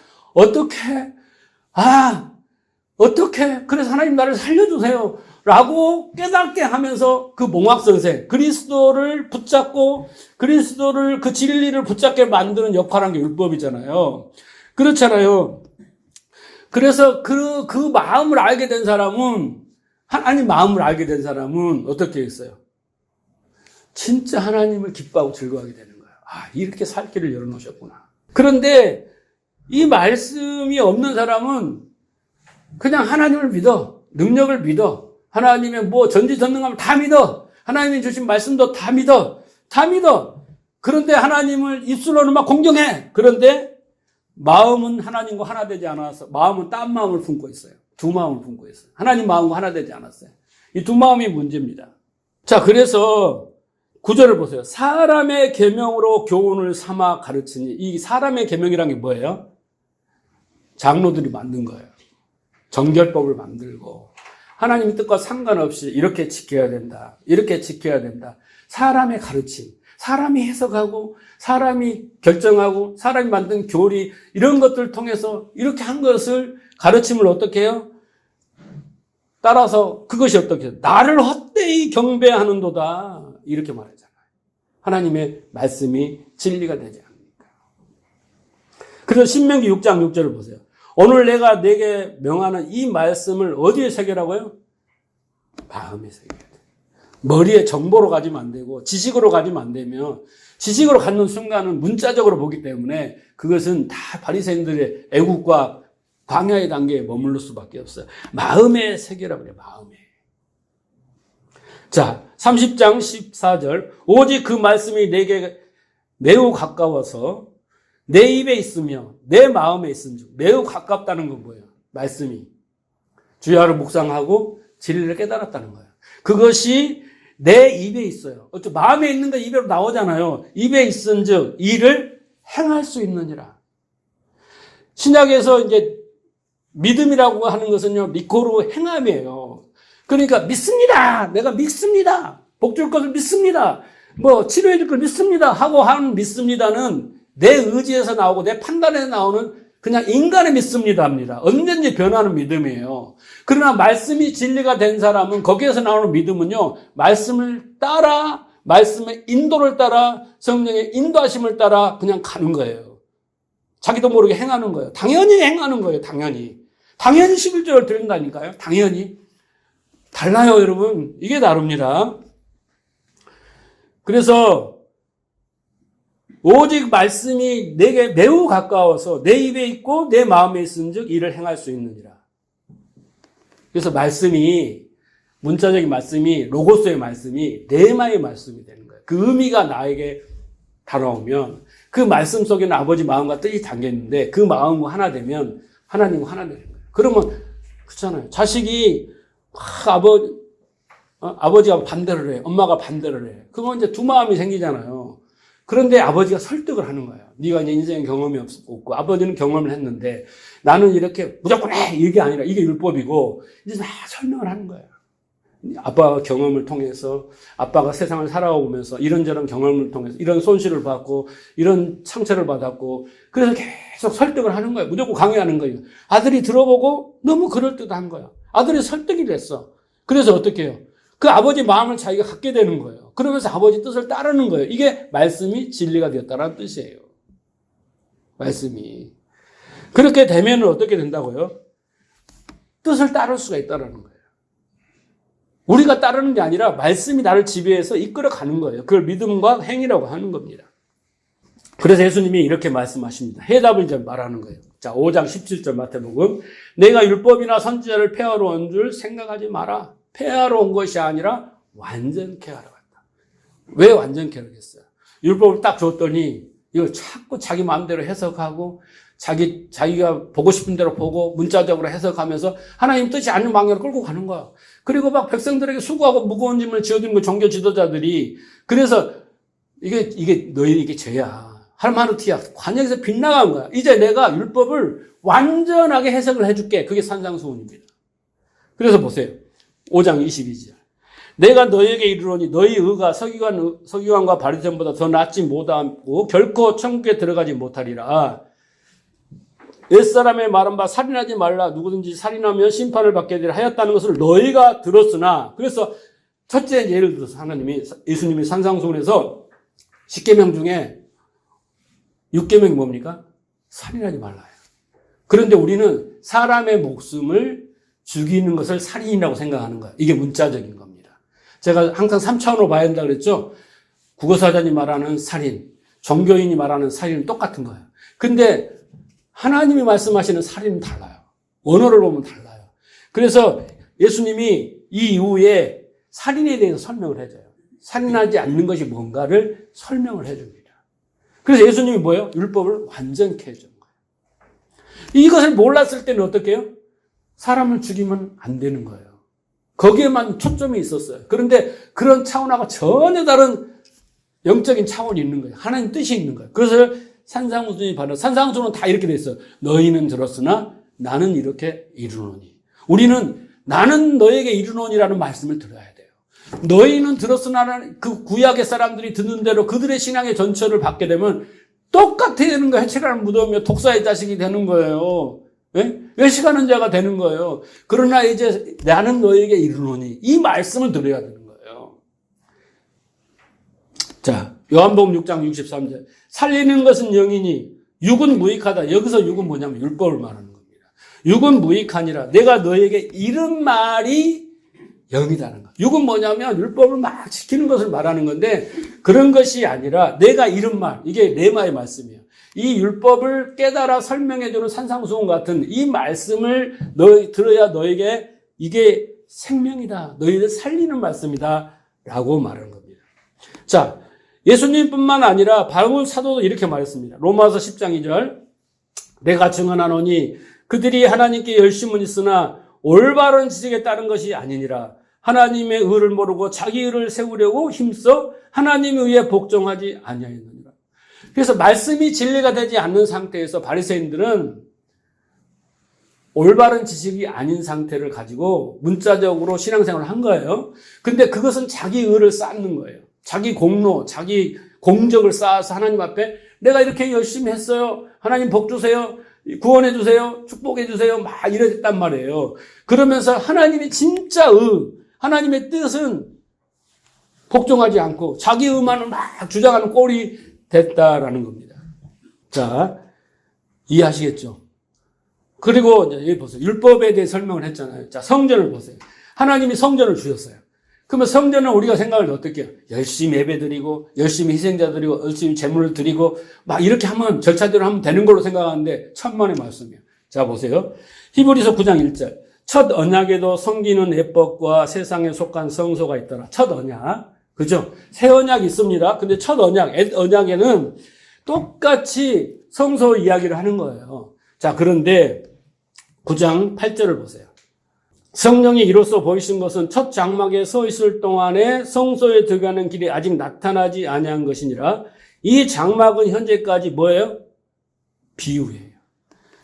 어떻게, 그래서 하나님 나를 살려주세요. 라고 깨닫게 하면서 그 몽학선생, 그리스도를 붙잡고 그리스도를 그 진리를 붙잡게 만드는 역할을 한 게 율법이잖아요. 그렇잖아요. 그래서 그 마음을 알게 된 사람은, 하나님 마음을 알게 된 사람은 어떻게 했어요? 진짜 하나님을 기뻐하고 즐거워하게 되는 거예요. 이렇게 살 길을 열어놓으셨구나. 그런데 이 말씀이 없는 사람은 그냥 하나님을 믿어. 능력을 믿어. 하나님의 전지전능함을 다 믿어. 하나님이 주신 말씀도 다 믿어. 다 믿어. 그런데 하나님을 입술로는 막 공경해. 그런데 마음은 하나님과 하나 되지 않아서 마음은 딴 마음을 품고 있어요. 두 마음을 품고 있어요. 하나님 마음과 하나 되지 않았어요. 이 두 마음이 문제입니다. 자, 그래서 구절을 보세요. 사람의 계명으로 교훈을 삼아 가르치니. 이 사람의 계명이란 게 뭐예요? 장로들이 만든 거예요. 정결법을 만들고 하나님의 뜻과 상관없이 이렇게 지켜야 된다. 이렇게 지켜야 된다. 사람의 가르침, 사람이 해석하고 사람이 결정하고 사람이 만든 교리 이런 것들을 통해서 이렇게 한 것을 가르침을 어떻게 해요? 따라서 그것이 어떻게 해요? 나를 헛되이 경배하는도다. 이렇게 말하잖아요. 하나님의 말씀이 진리가 되지 않으니까. 그래서 신명기 6장 6절을 보세요. 오늘 내가 내게 명하는 이 말씀을 어디에 새기라고요? 마음에 새겨야 돼. 머리에 정보로 가지면 안 되고 지식으로 가지면 안 되면 지식으로 갖는 순간은 문자적으로 보기 때문에 그것은 다 바리새인들의 애국과 광야의 단계에 머무를 수밖에 없어요. 마음에 새기라고 그래요. 마음에. 자, 30장 14절. 오직 그 말씀이 내게 매우 가까워서 내 입에 있으며 내 마음에 있은즉. 매우 가깝다는 건 뭐예요? 말씀이. 주야를 묵상하고 진리를 깨달았다는 거예요. 그것이 내 입에 있어요. 마음에 있는 거 입으로 나오잖아요. 입에 있은즉 이를 행할 수 있느니라. 신약에서 이제 믿음이라고 하는 것은요, 믿고로 행함이에요. 그러니까 믿습니다. 내가 믿습니다. 복 줄 것을 믿습니다. 치료해 줄 걸 믿습니다. 하고 하는 믿습니다는 내 의지에서 나오고 내 판단에서 나오는 그냥 인간의 믿습니다입니다. 언제든지 변하는 믿음이에요. 그러나 말씀이 진리가 된 사람은 거기에서 나오는 믿음은요, 말씀을 따라, 말씀의 인도를 따라, 성령의 인도하심을 따라 그냥 가는 거예요. 자기도 모르게 행하는 거예요. 당연히 행하는 거예요. 당연히 11조를 드린다니까요. 당연히. 달라요, 여러분. 이게 다릅니다. 그래서 오직 말씀이 내게 매우 가까워서 내 입에 있고 내 마음에 있은즉 이를 행할 수 있느니라. 그래서 말씀이, 문자적인 말씀이, 로고스의 말씀이 레마의 말씀이 되는 거예요. 그 의미가 나에게 다가오면 그 말씀 속에는 아버지 마음과 뜻이 담겨 있는데 그 마음과 하나 되면 하나님과 하나 되는 거예요. 그러면 그렇잖아요. 자식이 아버지가 반대를 해, 엄마가 반대를 해. 그러면 이제 두 마음이 생기잖아요. 그런데 아버지가 설득을 하는 거예요. 네가 이제 인생에 경험이 없고 아버지는 경험을 했는데 나는 이렇게 무조건 해! 이게 아니라 이게 율법이고 이제 막 설명을 하는 거예요. 아빠가 경험을 통해서 아빠가 세상을 살아오면서 이런저런 경험을 통해서 이런 손실을 받고 이런 상처를 받았고 그래서 계속 설득을 하는 거예요. 무조건 강요하는 거예요. 아들이 들어보고 너무 그럴듯한 거예요. 아들이 설득이 됐어. 그래서 어떻게 해요? 그 아버지 마음을 자기가 갖게 되는 거예요. 그러면서 아버지 뜻을 따르는 거예요. 이게 말씀이 진리가 되었다는 뜻이에요. 말씀이. 그렇게 되면 어떻게 된다고요? 뜻을 따를 수가 있다는 거예요. 우리가 따르는 게 아니라 말씀이 나를 지배해서 이끌어 가는 거예요. 그걸 믿음과 행위라고 하는 겁니다. 그래서 예수님이 이렇게 말씀하십니다. 해답을 이제 말하는 거예요. 자, 5장 17절 마태복음. 내가 율법이나 선지자를 폐하러 온 줄 생각하지 마라. 폐하러 온 것이 아니라 완전케 하러 왔다. 왜 완전케 하겠어요? 율법을 딱 줬더니 이걸 자꾸 자기 마음대로 해석하고 자기가 보고 싶은 대로 보고 문자적으로 해석하면서 하나님 뜻이 아닌 방향으로 끌고 가는 거야. 그리고 막 백성들에게 수고하고 무거운 짐을 지어주는 그 종교 지도자들이 그래서 이게 너희 이게 죄야. 하르마누티야. 관역에서 빗나간 거야. 이제 내가 율법을 완전하게 해석을 해줄게. 그게 산상수훈입니다. 그래서 보세요. 5장 22절. 내가 너희에게 이르노니 너희 의가 서기관과 바리새인보다 더 낫지 못하고 결코 천국에 들어가지 못하리라. 옛사람의 말한 바 살인하지 말라. 누구든지 살인하면 심판을 받게 되리라 하였다는 것을 너희가 들었으나, 그래서 첫째 예를 들어서 예수님이 산상수훈에서 10계명 중에 6계명이 뭡니까? 살인하지 말라요. 그런데 우리는 사람의 목숨을 죽이는 것을 살인이라고 생각하는 거예요. 이게 문자적인 겁니다. 제가 항상 3차원으로 봐야 된다고 그랬죠. 국어사전이 말하는 살인, 종교인이 말하는 살인은 똑같은 거예요. 근데 하나님이 말씀하시는 살인은 달라요. 언어를 보면 달라요. 그래서 예수님이 이 이후에 살인에 대해서 설명을 해줘요. 살인하지 않는 것이 뭔가를 설명을 해줍니다. 그래서 예수님이 뭐예요? 율법을 완전케 해준 거예요. 이것을 몰랐을 때는 어떻게 해요? 사람을 죽이면 안 되는 거예요. 거기에만 초점이 있었어요. 그런데 그런 차원하고 전혀 다른 영적인 차원이 있는 거예요. 하나님 뜻이 있는 거예요. 그래서 산상수훈이 바로, 산상수훈은 다 이렇게 돼 있어요. 너희는 들었으나 나는 이렇게 이르노니. 우리는 나는 너에게 이르노니라는 말씀을 들어야 돼요. 너희는 들었으나, 그 구약의 사람들이 듣는 대로 그들의 신앙의 전철을 받게 되면 똑같아 되는 거예요. 해체라는 무덤이며 독사의 자식이 되는 거예요. 외식하는 자가 되는 거예요. 그러나 이제 나는 너에게 이르노니, 이 말씀을 들어야 되는 거예요. 자, 요한복음 6장 63절. 살리는 것은 영이니 육은 무익하다. 여기서 육은 뭐냐면 율법을 말하는 겁니다. 육은 무익하니라. 내가 너에게 이른 말이 영이다는 거. 육은 뭐냐면 율법을 막 지키는 것을 말하는 건데, 그런 것이 아니라 내가 이른 말, 이게 레마의 말씀이에요. 이 율법을 깨달아 설명해주는 산상수훈 같은 이 말씀을 들어야 너에게 이게 생명이다. 너희를 살리는 말씀이다. 라고 말하는 겁니다. 자, 예수님뿐만 아니라 바울 사도도 이렇게 말했습니다. 로마서 10장 2절. 내가 증언하노니 그들이 하나님께 열심은 있으나 올바른 지식에 따른 것이 아니니라. 하나님의 의를 모르고 자기 의를 세우려고 힘써 하나님의 의에 복종하지 아니하였느니라. 그래서 말씀이 진리가 되지 않는 상태에서 바리새인들은 올바른 지식이 아닌 상태를 가지고 문자적으로 신앙생활을 한 거예요. 근데 그것은 자기 의를 쌓는 거예요. 자기 공로, 자기 공적을 쌓아서 하나님 앞에 내가 이렇게 열심히 했어요. 하나님 복 주세요. 구원해 주세요. 축복해 주세요. 막 이랬단 말이에요. 그러면서 하나님이 진짜 하나님의 뜻은 복종하지 않고 자기 의만을 막 주장하는 꼴이 됐다라는 겁니다. 자, 이해하시겠죠? 그리고 이제 여기 보세요. 율법에 대해 설명을 했잖아요. 자, 성전을 보세요. 하나님이 성전을 주셨어요. 그러면 성전은 우리가 생각을 어떻게 해요? 열심히 예배드리고, 열심히 희생자 드리고, 열심히 제물을 드리고, 막 이렇게 하면, 절차대로 하면 되는 걸로 생각하는데, 천만의 말씀이에요. 자, 보세요. 히브리서 9장 1절. 첫 언약에도 섬기는 예법과 세상에 속한 성소가 있더라. 첫 언약. 그죠? 새 언약이 있습니다. 근데 첫 언약에는 똑같이 성소 이야기를 하는 거예요. 자, 그런데 9장 8절을 보세요. 성령이 이로써 보이신 것은 첫 장막에 서 있을 동안에 성소에 들어가는 길이 아직 나타나지 아니한 것이니라. 이 장막은 현재까지 뭐예요? 비유예요.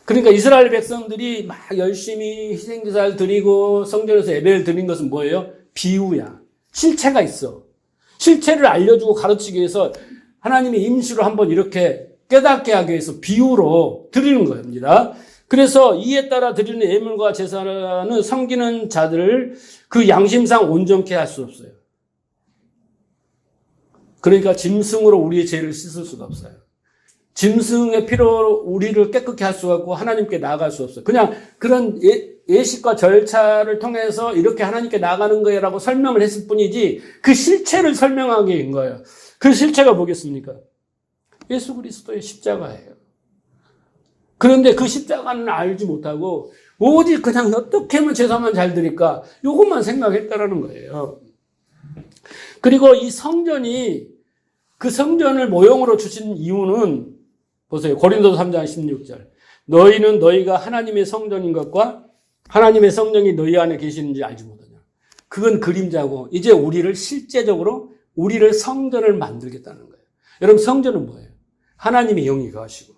그러니까 이스라엘 백성들이 막 열심히 희생제사를 드리고 성전에서 예배를 드린 것은 뭐예요? 비유야. 실체가 있어. 실체를 알려주고 가르치기 위해서 하나님이 임시로 한번 이렇게 깨닫게 하기 위해서 비유로 드리는 겁니다. 그래서 이에 따라 드리는 예물과 제사는 섬기는 자들을 그 양심상 온전케 할 수 없어요. 그러니까 짐승으로 우리의 죄를 씻을 수가 없어요. 짐승의 피로 우리를 깨끗게 할 수가 없고 하나님께 나아갈 수 없어요. 그냥 그런 예식과 절차를 통해서 이렇게 하나님께 나가는 거라고 설명을 했을 뿐이지 그 실체를 설명하게 된 거예요. 그 실체가 뭐겠습니까? 예수 그리스도의 십자가예요. 그런데 그 십자가는 알지 못하고 오직 그냥 어떻게 하면 제사만 잘 드릴까 이것만 생각했다라는 거예요. 그리고 이 성전이 그 성전을 모형으로 주신 이유는 보세요. 고린도서 3장 16절. 너희는 너희가 하나님의 성전인 것과 하나님의 성령이 너희 안에 계시는지 알지 못하냐. 그건 그림자고 이제 우리를 실제적으로 우리를 성전을 만들겠다는 거예요. 여러분 성전은 뭐예요? 하나님의 영이 거하시고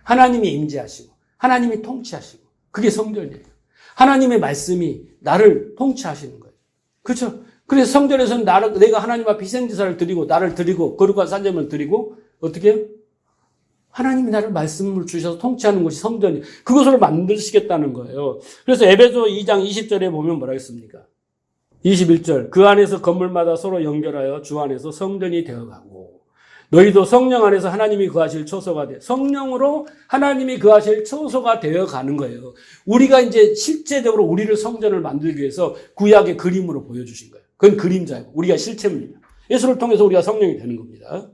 하나님이 임재하시고 하나님이 통치하시고 그게 성전이에요. 하나님의 말씀이 나를 통치하시는 거예요. 그렇죠? 그래서 성전에서는 내가 하나님 앞에 희생제사를 드리고 나를 드리고 거룩한 산재물을 드리고 어떻게 해요? 하나님이 나를 말씀을 주셔서 통치하는 것이 성전이 그것을 만드시겠다는 거예요. 그래서 에베소 2장 20절에 보면 뭐라 했습니까? 21절 그 안에서 건물마다 서로 연결하여 주 안에서 성전이 되어가고 너희도 성령 안에서 하나님이 거하실 처소가 돼. 성령으로 하나님이 거하실 처소가 되어가는 거예요. 우리가 이제 실제적으로 우리를 성전을 만들기 위해서 구약의 그림으로 보여주신 거예요. 그건 그림자예요. 우리가 실체입니다. 예수를 통해서 우리가 성령이 되는 겁니다.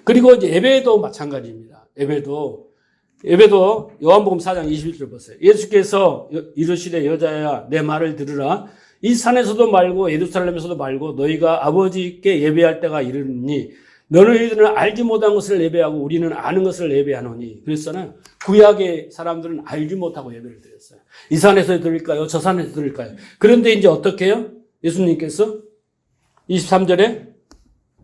그리고 이제 예배도 마찬가지입니다. 예배도 요한복음 4장 21절 보세요. 예수께서 이르시되 여자야 내 말을 들으라. 이 산에서도 말고 예루살렘에서도 말고 너희가 아버지께 예배할 때가 이르니 너희들은 알지 못한 것을 예배하고 우리는 아는 것을 예배하노니. 그랬잖아요. 구약의 사람들은 알지 못하고 예배를 드렸어요. 이 산에서 드릴까요? 저 산에서 드릴까요? 그런데 이제 어떻게 해요? 예수님께서 23절에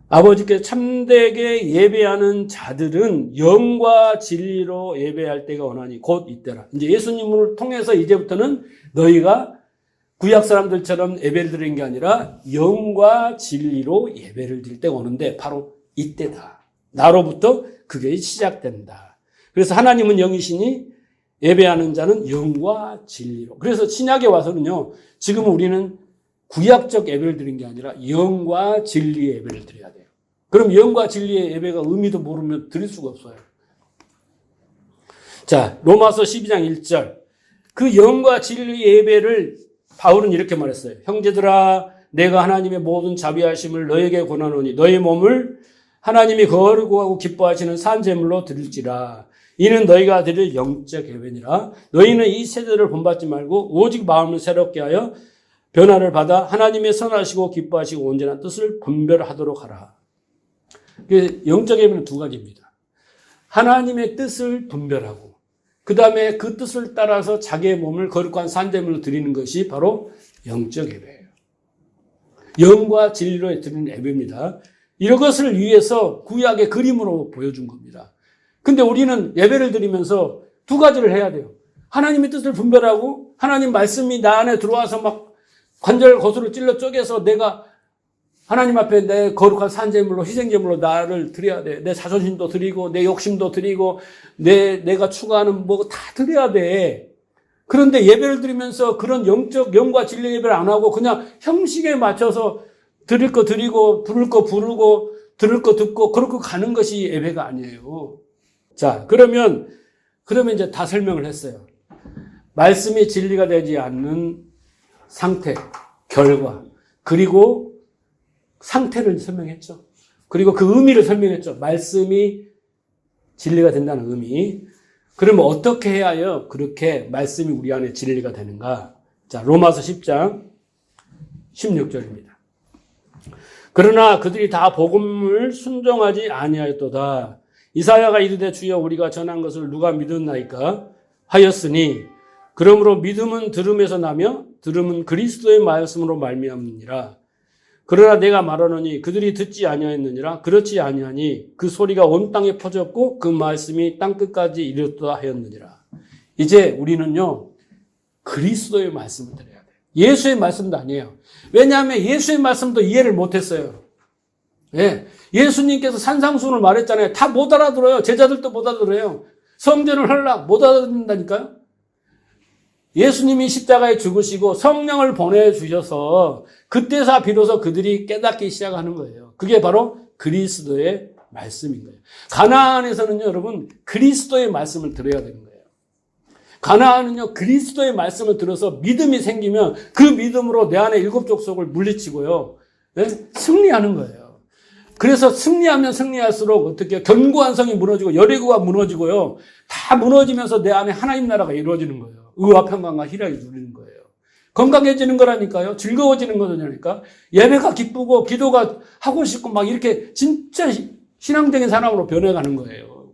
아버지께 참되게 예배하는 자들은 영과 진리로 예배할 때가 오나니 곧 이때라. 이제 예수님을 통해서 이제부터는 너희가 구약 사람들처럼 예배를 드리는 게 아니라 영과 진리로 예배를 드릴 때가 오는데 바로 이때다. 나로부터 그게 시작된다. 그래서 하나님은 영이시니 예배하는 자는 영과 진리로. 그래서 신약에 와서는요. 지금 우리는 구약적 예배를 드리는 게 아니라 영과 진리의 예배를 드려야 돼요. 그럼 영과 진리의 예배가 의미도 모르면 드릴 수가 없어요. 자, 로마서 12장 1절. 그 영과 진리의 예배를 바울은 이렇게 말했어요. 형제들아, 내가 하나님의 모든 자비하심을 너에게 권하노니 너의 몸을 하나님이 거룩하고 기뻐하시는 산제물로 드릴지라. 이는 너희가 드릴 영적 예배니라. 너희는 이 세대를 본받지 말고 오직 마음을 새롭게 하여 변화를 받아 하나님의 선하시고 기뻐하시고 온전한 뜻을 분별하도록 하라. 영적 예배는 두 가지입니다. 하나님의 뜻을 분별하고 그 다음에 그 뜻을 따라서 자기의 몸을 거룩한 산제물로 드리는 것이 바로 영적 예배예요. 영과 진리로 드리는 예배입니다. 이런 것을 위해서 구약의 그림으로 보여준 겁니다. 근데 우리는 예배를 드리면서 두 가지를 해야 돼요. 하나님의 뜻을 분별하고 하나님 말씀이 나 안에 들어와서 막 관절 거수를 찔러 쪼개서 내가 하나님 앞에 내 거룩한 산제물로 희생제물로 나를 드려야 돼. 내 자존심도 드리고 내 욕심도 드리고 내가 추구하는 뭐 다 드려야 돼. 그런데 예배를 드리면서 그런 영과 진리 예배를 안 하고 그냥 형식에 맞춰서 드릴 거 드리고 부를 거 부르고 들을 거 듣고 그렇게 가는 것이 예배가 아니에요. 자, 그러면 이제 다 설명을 했어요. 말씀이 진리가 되지 않는 상태, 결과, 그리고 상태를 설명했죠. 그리고 그 의미를 설명했죠. 말씀이 진리가 된다는 의미. 그러면 어떻게 해야 해요? 그렇게 말씀이 우리 안에 진리가 되는가? 자, 로마서 10장 16절입니다. 그러나 그들이 다 복음을 순종하지 아니하였도다. 이사야가 이르되 주여 우리가 전한 것을 누가 믿었나이까 하였으니 그러므로 믿음은 들음에서 나며 들음은 그리스도의 말씀으로 말미암느니라. 그러나 내가 말하노니 그들이 듣지 아니하였느니라. 그렇지 아니하니 그 소리가 온 땅에 퍼졌고 그 말씀이 땅끝까지 이르렀다 하였느니라. 이제 우리는요 그리스도의 말씀을 드려야 돼요. 예수의 말씀도 아니에요. 왜냐하면 예수의 말씀도 이해를 못했어요. 예, 예수님께서 산상수훈을 말했잖아요. 다 못 알아들어요. 제자들도 못 알아들어요. 성전을 하려 못 알아듣는다니까요. 예수님이 십자가에 죽으시고 성령을 보내주셔서 그때서 비로소 그들이 깨닫기 시작하는 거예요. 그게 바로 그리스도의 말씀인 거예요. 가나안에서는요, 여러분, 그리스도의 말씀을 들어야 되는 거예요. 가나안은요, 그리스도의 말씀을 들어서 믿음이 생기면 그 믿음으로 내 안에 일곱 족속을 물리치고요, 네? 승리하는 거예요. 그래서 승리하면 승리할수록 어떻게 견고한 성이 무너지고 여리고가 무너지고요, 다 무너지면서 내 안에 하나님 나라가 이루어지는 거예요. 의와 평강과 희락이 누리는 거예요. 건강해지는 거라니까요. 즐거워지는 거라니까. 예배가 기쁘고 기도가 하고 싶고 막 이렇게 진짜 신앙적인 사람으로 변해가는 거예요.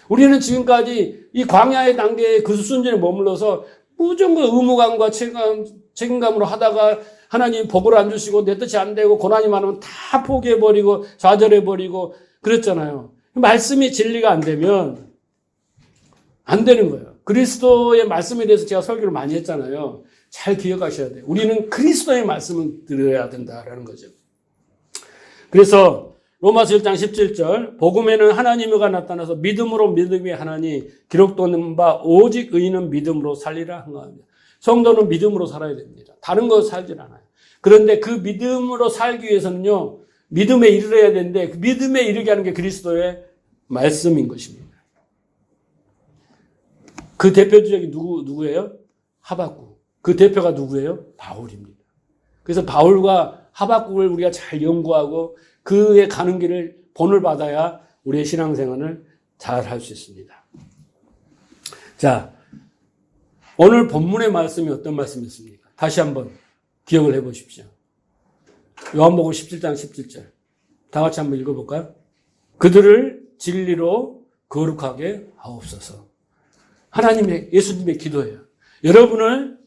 우리는 지금까지 이 광야의 단계에 그 수준에 머물러서 무조건 의무감과 책임감으로 하다가 하나님 복을 안 주시고 내 뜻이 안 되고 고난이 많으면 다 포기해버리고 좌절해버리고 그랬잖아요. 말씀이 진리가 안 되면 안 되는 거예요. 그리스도의 말씀에 대해서 제가 설교를 많이 했잖아요. 잘 기억하셔야 돼요. 우리는 그리스도의 말씀을 들어야 된다라는 거죠. 그래서 로마서 1장 17절 복음에는 하나님의가 나타나서 믿음으로 믿음이 하나니 기록되는 바 오직 의인은 믿음으로 살리라 한 겁니다. 성도는 믿음으로 살아야 됩니다. 다른 거 살질 않아요. 그런데 그 믿음으로 살기 위해서는요, 믿음에 이르러야 되는데 그 믿음에 이르게 하는 게 그리스도의 말씀인 것입니다. 그 대표적인 누구예요? 하박국. 그 대표가 누구예요? 바울입니다. 그래서 바울과 하박국을 우리가 잘 연구하고 그의 가는 길을 본을 받아야 우리의 신앙생활을 잘 할 수 있습니다. 자, 오늘 본문의 말씀이 어떤 말씀이었습니까? 다시 한번 기억을 해보십시오. 요한복음 17장 17절. 다 같이 한번 읽어볼까요? 그들을 진리로 거룩하게 하옵소서. 하나님의, 예수님의 기도예요. 여러분을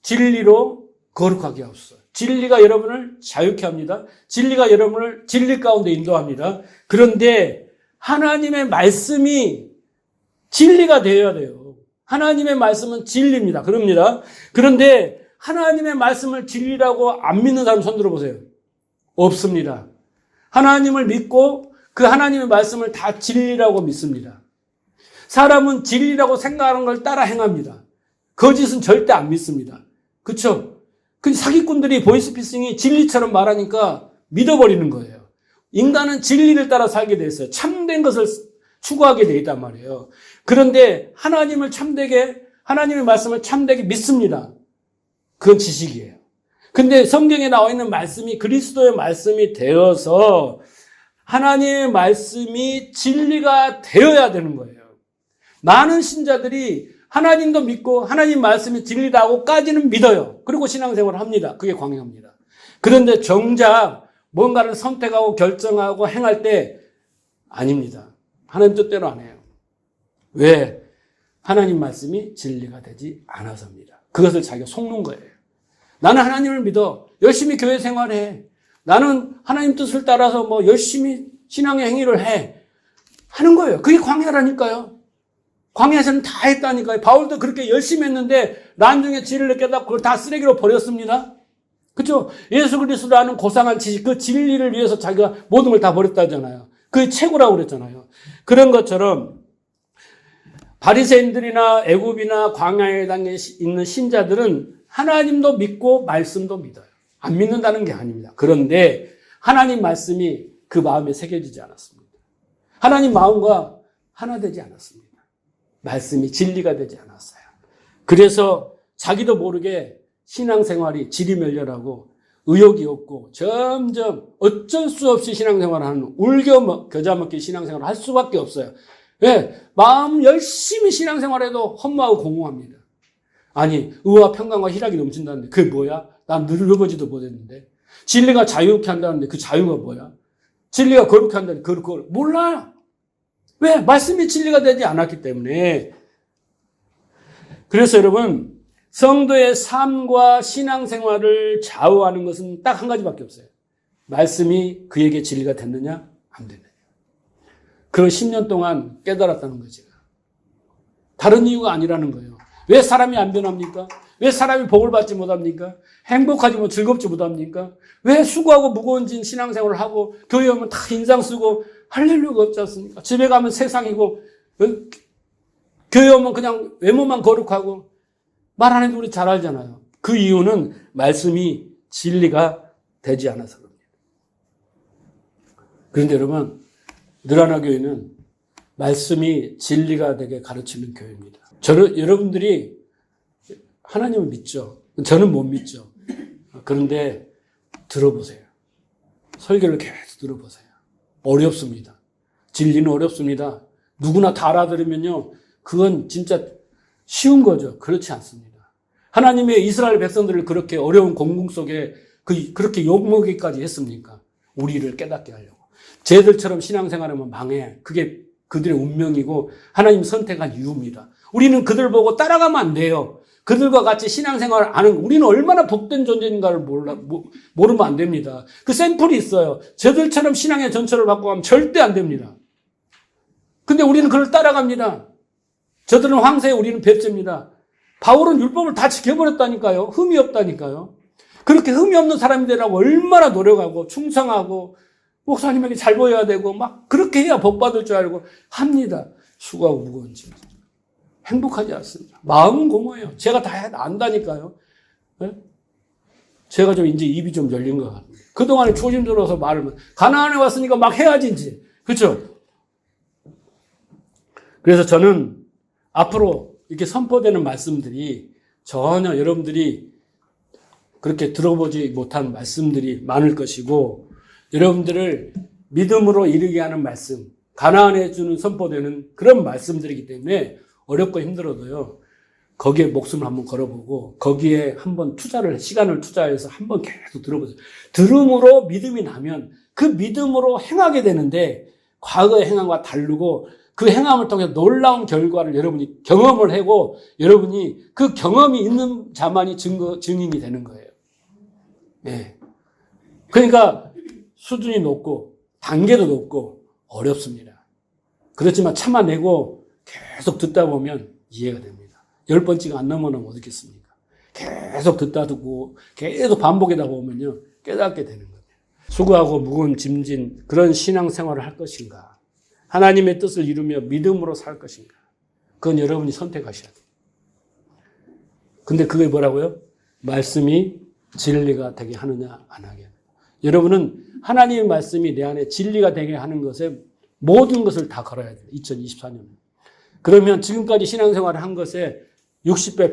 진리로 거룩하게 하옵소서. 진리가 여러분을 자유케 합니다. 진리가 여러분을 진리 가운데 인도합니다. 그런데 하나님의 말씀이 진리가 되어야 돼요. 하나님의 말씀은 진리입니다. 그럽니다. 그런데 하나님의 말씀을 진리라고 안 믿는 사람 손 들어보세요. 없습니다. 하나님을 믿고 그 하나님의 말씀을 다 진리라고 믿습니다. 사람은 진리라고 생각하는 걸 따라 행합니다. 거짓은 절대 안 믿습니다. 그렇죠? 그 사기꾼들이 보이스피싱이 진리처럼 말하니까 믿어버리는 거예요. 인간은 진리를 따라 살게 돼 있어요. 참된 것을 추구하게 돼 있단 말이에요. 그런데 하나님을 참되게, 하나님의 말씀을 참되게 믿습니다. 그건 지식이에요. 근데 성경에 나와 있는 말씀이 그리스도의 말씀이 되어서 하나님의 말씀이 진리가 되어야 되는 거예요. 많은 신자들이 하나님도 믿고 하나님 말씀이 진리다고까지는 믿어요. 그리고 신앙생활을 합니다. 그게 광야입니다. 그런데 정작 뭔가를 선택하고 결정하고 행할 때 아닙니다. 하나님 뜻대로 안 해요. 왜? 하나님 말씀이 진리가 되지 않아서입니다. 그것을 자기가 속는 거예요. 나는 하나님을 믿어. 열심히 교회 생활해. 나는 하나님 뜻을 따라서 열심히 신앙의 행위를 해. 하는 거예요. 그게 광야라니까요. 광야에서는 다 했다니까요. 바울도 그렇게 열심히 했는데 나중에 진리를 깨닫고 그걸 다 쓰레기로 버렸습니다. 그렇죠? 예수 그리스도라는 고상한 지식, 그 진리를 위해서 자기가 모든 걸 다 버렸다잖아요. 그게 최고라고 그랬잖아요. 그런 것처럼 바리새인들이나 애굽이나 광야에 있는 신자들은 하나님도 믿고 말씀도 믿어요. 안 믿는다는 게 아닙니다. 그런데 하나님 말씀이 그 마음에 새겨지지 않았습니다. 하나님 마음과 하나 되지 않았습니다. 말씀이 진리가 되지 않았어요. 그래서 자기도 모르게 신앙생활이 지리멸렬하고 의욕이 없고 점점 어쩔 수 없이 신앙생활을 하는 울겨 겨자 먹기 신앙생활을 할 수밖에 없어요. 왜? 마음 열심히 신앙생활해도 허무하고 공허합니다. 아니, 의와 평강과 희락이 넘친다는데 그게 뭐야? 난 늙어보지도 못했는데. 진리가 자유케 한다는데 그 자유가 뭐야? 진리가 거룩케 한다는데 그걸 몰라요. 왜? 말씀이 진리가 되지 않았기 때문에. 그래서 여러분, 성도의 삶과 신앙생활을 좌우하는 것은 딱 한 가지밖에 없어요. 말씀이 그에게 진리가 됐느냐, 안 됐느냐. 그걸 10년 동안 깨달았다는 거죠. 다른 이유가 아니라는 거예요. 왜 사람이 안 변합니까? 왜 사람이 복을 받지 못합니까? 행복하지 못, 즐겁지 못합니까? 왜 수고하고 무거운 신앙생활을 하고 교회 오면 다 인상 쓰고 할렐루야가 없지 않습니까? 집에 가면 세상이고 교회 오면 그냥 외모만 거룩하고 말 안 해도 우리 잘 알잖아요. 그 이유는 말씀이 진리가 되지 않아서 그럽니다. 그런데 여러분, 느라나 교회는 말씀이 진리가 되게 가르치는 교회입니다. 여러분들이 하나님을 믿죠. 저는 못 믿죠. 그런데 들어보세요. 설교를 계속 들어보세요. 어렵습니다. 진리는 어렵습니다. 누구나 다 알아들으면요, 그건 진짜 쉬운 거죠. 그렇지 않습니다. 하나님의 이스라엘 백성들을 그렇게 어려운 공궁 속에 그렇게 욕먹이까지 했습니까? 우리를 깨닫게 하려고. 쟤들처럼 신앙생활하면 망해. 그게 그들의 운명이고 하나님 선택한 이유입니다. 우리는 그들 보고 따라가면 안 돼요. 그들과 같이 신앙생활을 안 하는, 우리는 얼마나 복된 존재인가를 모르면 안 됩니다. 그 샘플이 있어요. 저들처럼 신앙의 전철을 받고 가면 절대 안 됩니다. 근데 우리는 그걸 따라갑니다. 저들은 황새, 우리는 뱁새입니다. 바울은 율법을 다 지켜버렸다니까요. 흠이 없다니까요. 그렇게 흠이 없는 사람이 되라고 얼마나 노력하고 충성하고 목사님에게 잘 보여야 되고 막 그렇게 해야 복 받을 줄 알고 합니다. 수고하고 무거운 짐. 행복하지 않습니다. 마음은 고마워요. 제가 다 안다니까요. 네? 제가 좀 이제 입이 좀 열린 것 같아요. 그동안에 초심 들어서 말을 가나안에 왔으니까 막 해야지 이제. 그렇죠? 그래서 저는 앞으로 이렇게 선포되는 말씀들이 전혀 여러분들이 그렇게 들어보지 못한 말씀들이 많을 것이고 여러분들을 믿음으로 이르게 하는 말씀, 가나안에 주는 선포되는 그런 말씀들이기 때문에 어렵고 힘들어도요. 거기에 목숨을 한번 걸어보고 거기에 한번 시간을 투자해서 한번 계속 들어보세요. 들음으로 믿음이 나면 그 믿음으로 행하게 되는데 과거의 행함과 다르고 그 행함을 통해 놀라운 결과를 여러분이 경험을 하고 여러분이 그 경험이 있는 자만이 증인이 되는 거예요. 예. 그러니까 수준이 높고 단계도 높고 어렵습니다. 그렇지만 참아내고 계속 듣다 보면 이해가 됩니다. 10번째가 안 넘어가면 어떻겠습니까? 계속 듣다 듣고 계속 반복하다 보면요 깨닫게 되는 거예요. 수고하고 무거운 짐진 그런 신앙생활을 할 것인가? 하나님의 뜻을 이루며 믿음으로 살 것인가? 그건 여러분이 선택하셔야 돼요. 근데 그게 뭐라고요? 말씀이 진리가 되게 하느냐 안 하게 하느냐. 여러분은 하나님의 말씀이 내 안에 진리가 되게 하는 것에 모든 것을 다 걸어야 돼요. 2024년. 그러면 지금까지 신앙생활을 한 것에 60배,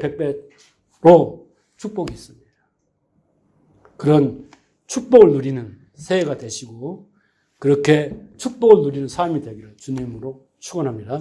100배로 축복이 있습니다. 그런 축복을 누리는 새해가 되시고 그렇게 축복을 누리는 삶이 되기를 주님으로 축원합니다.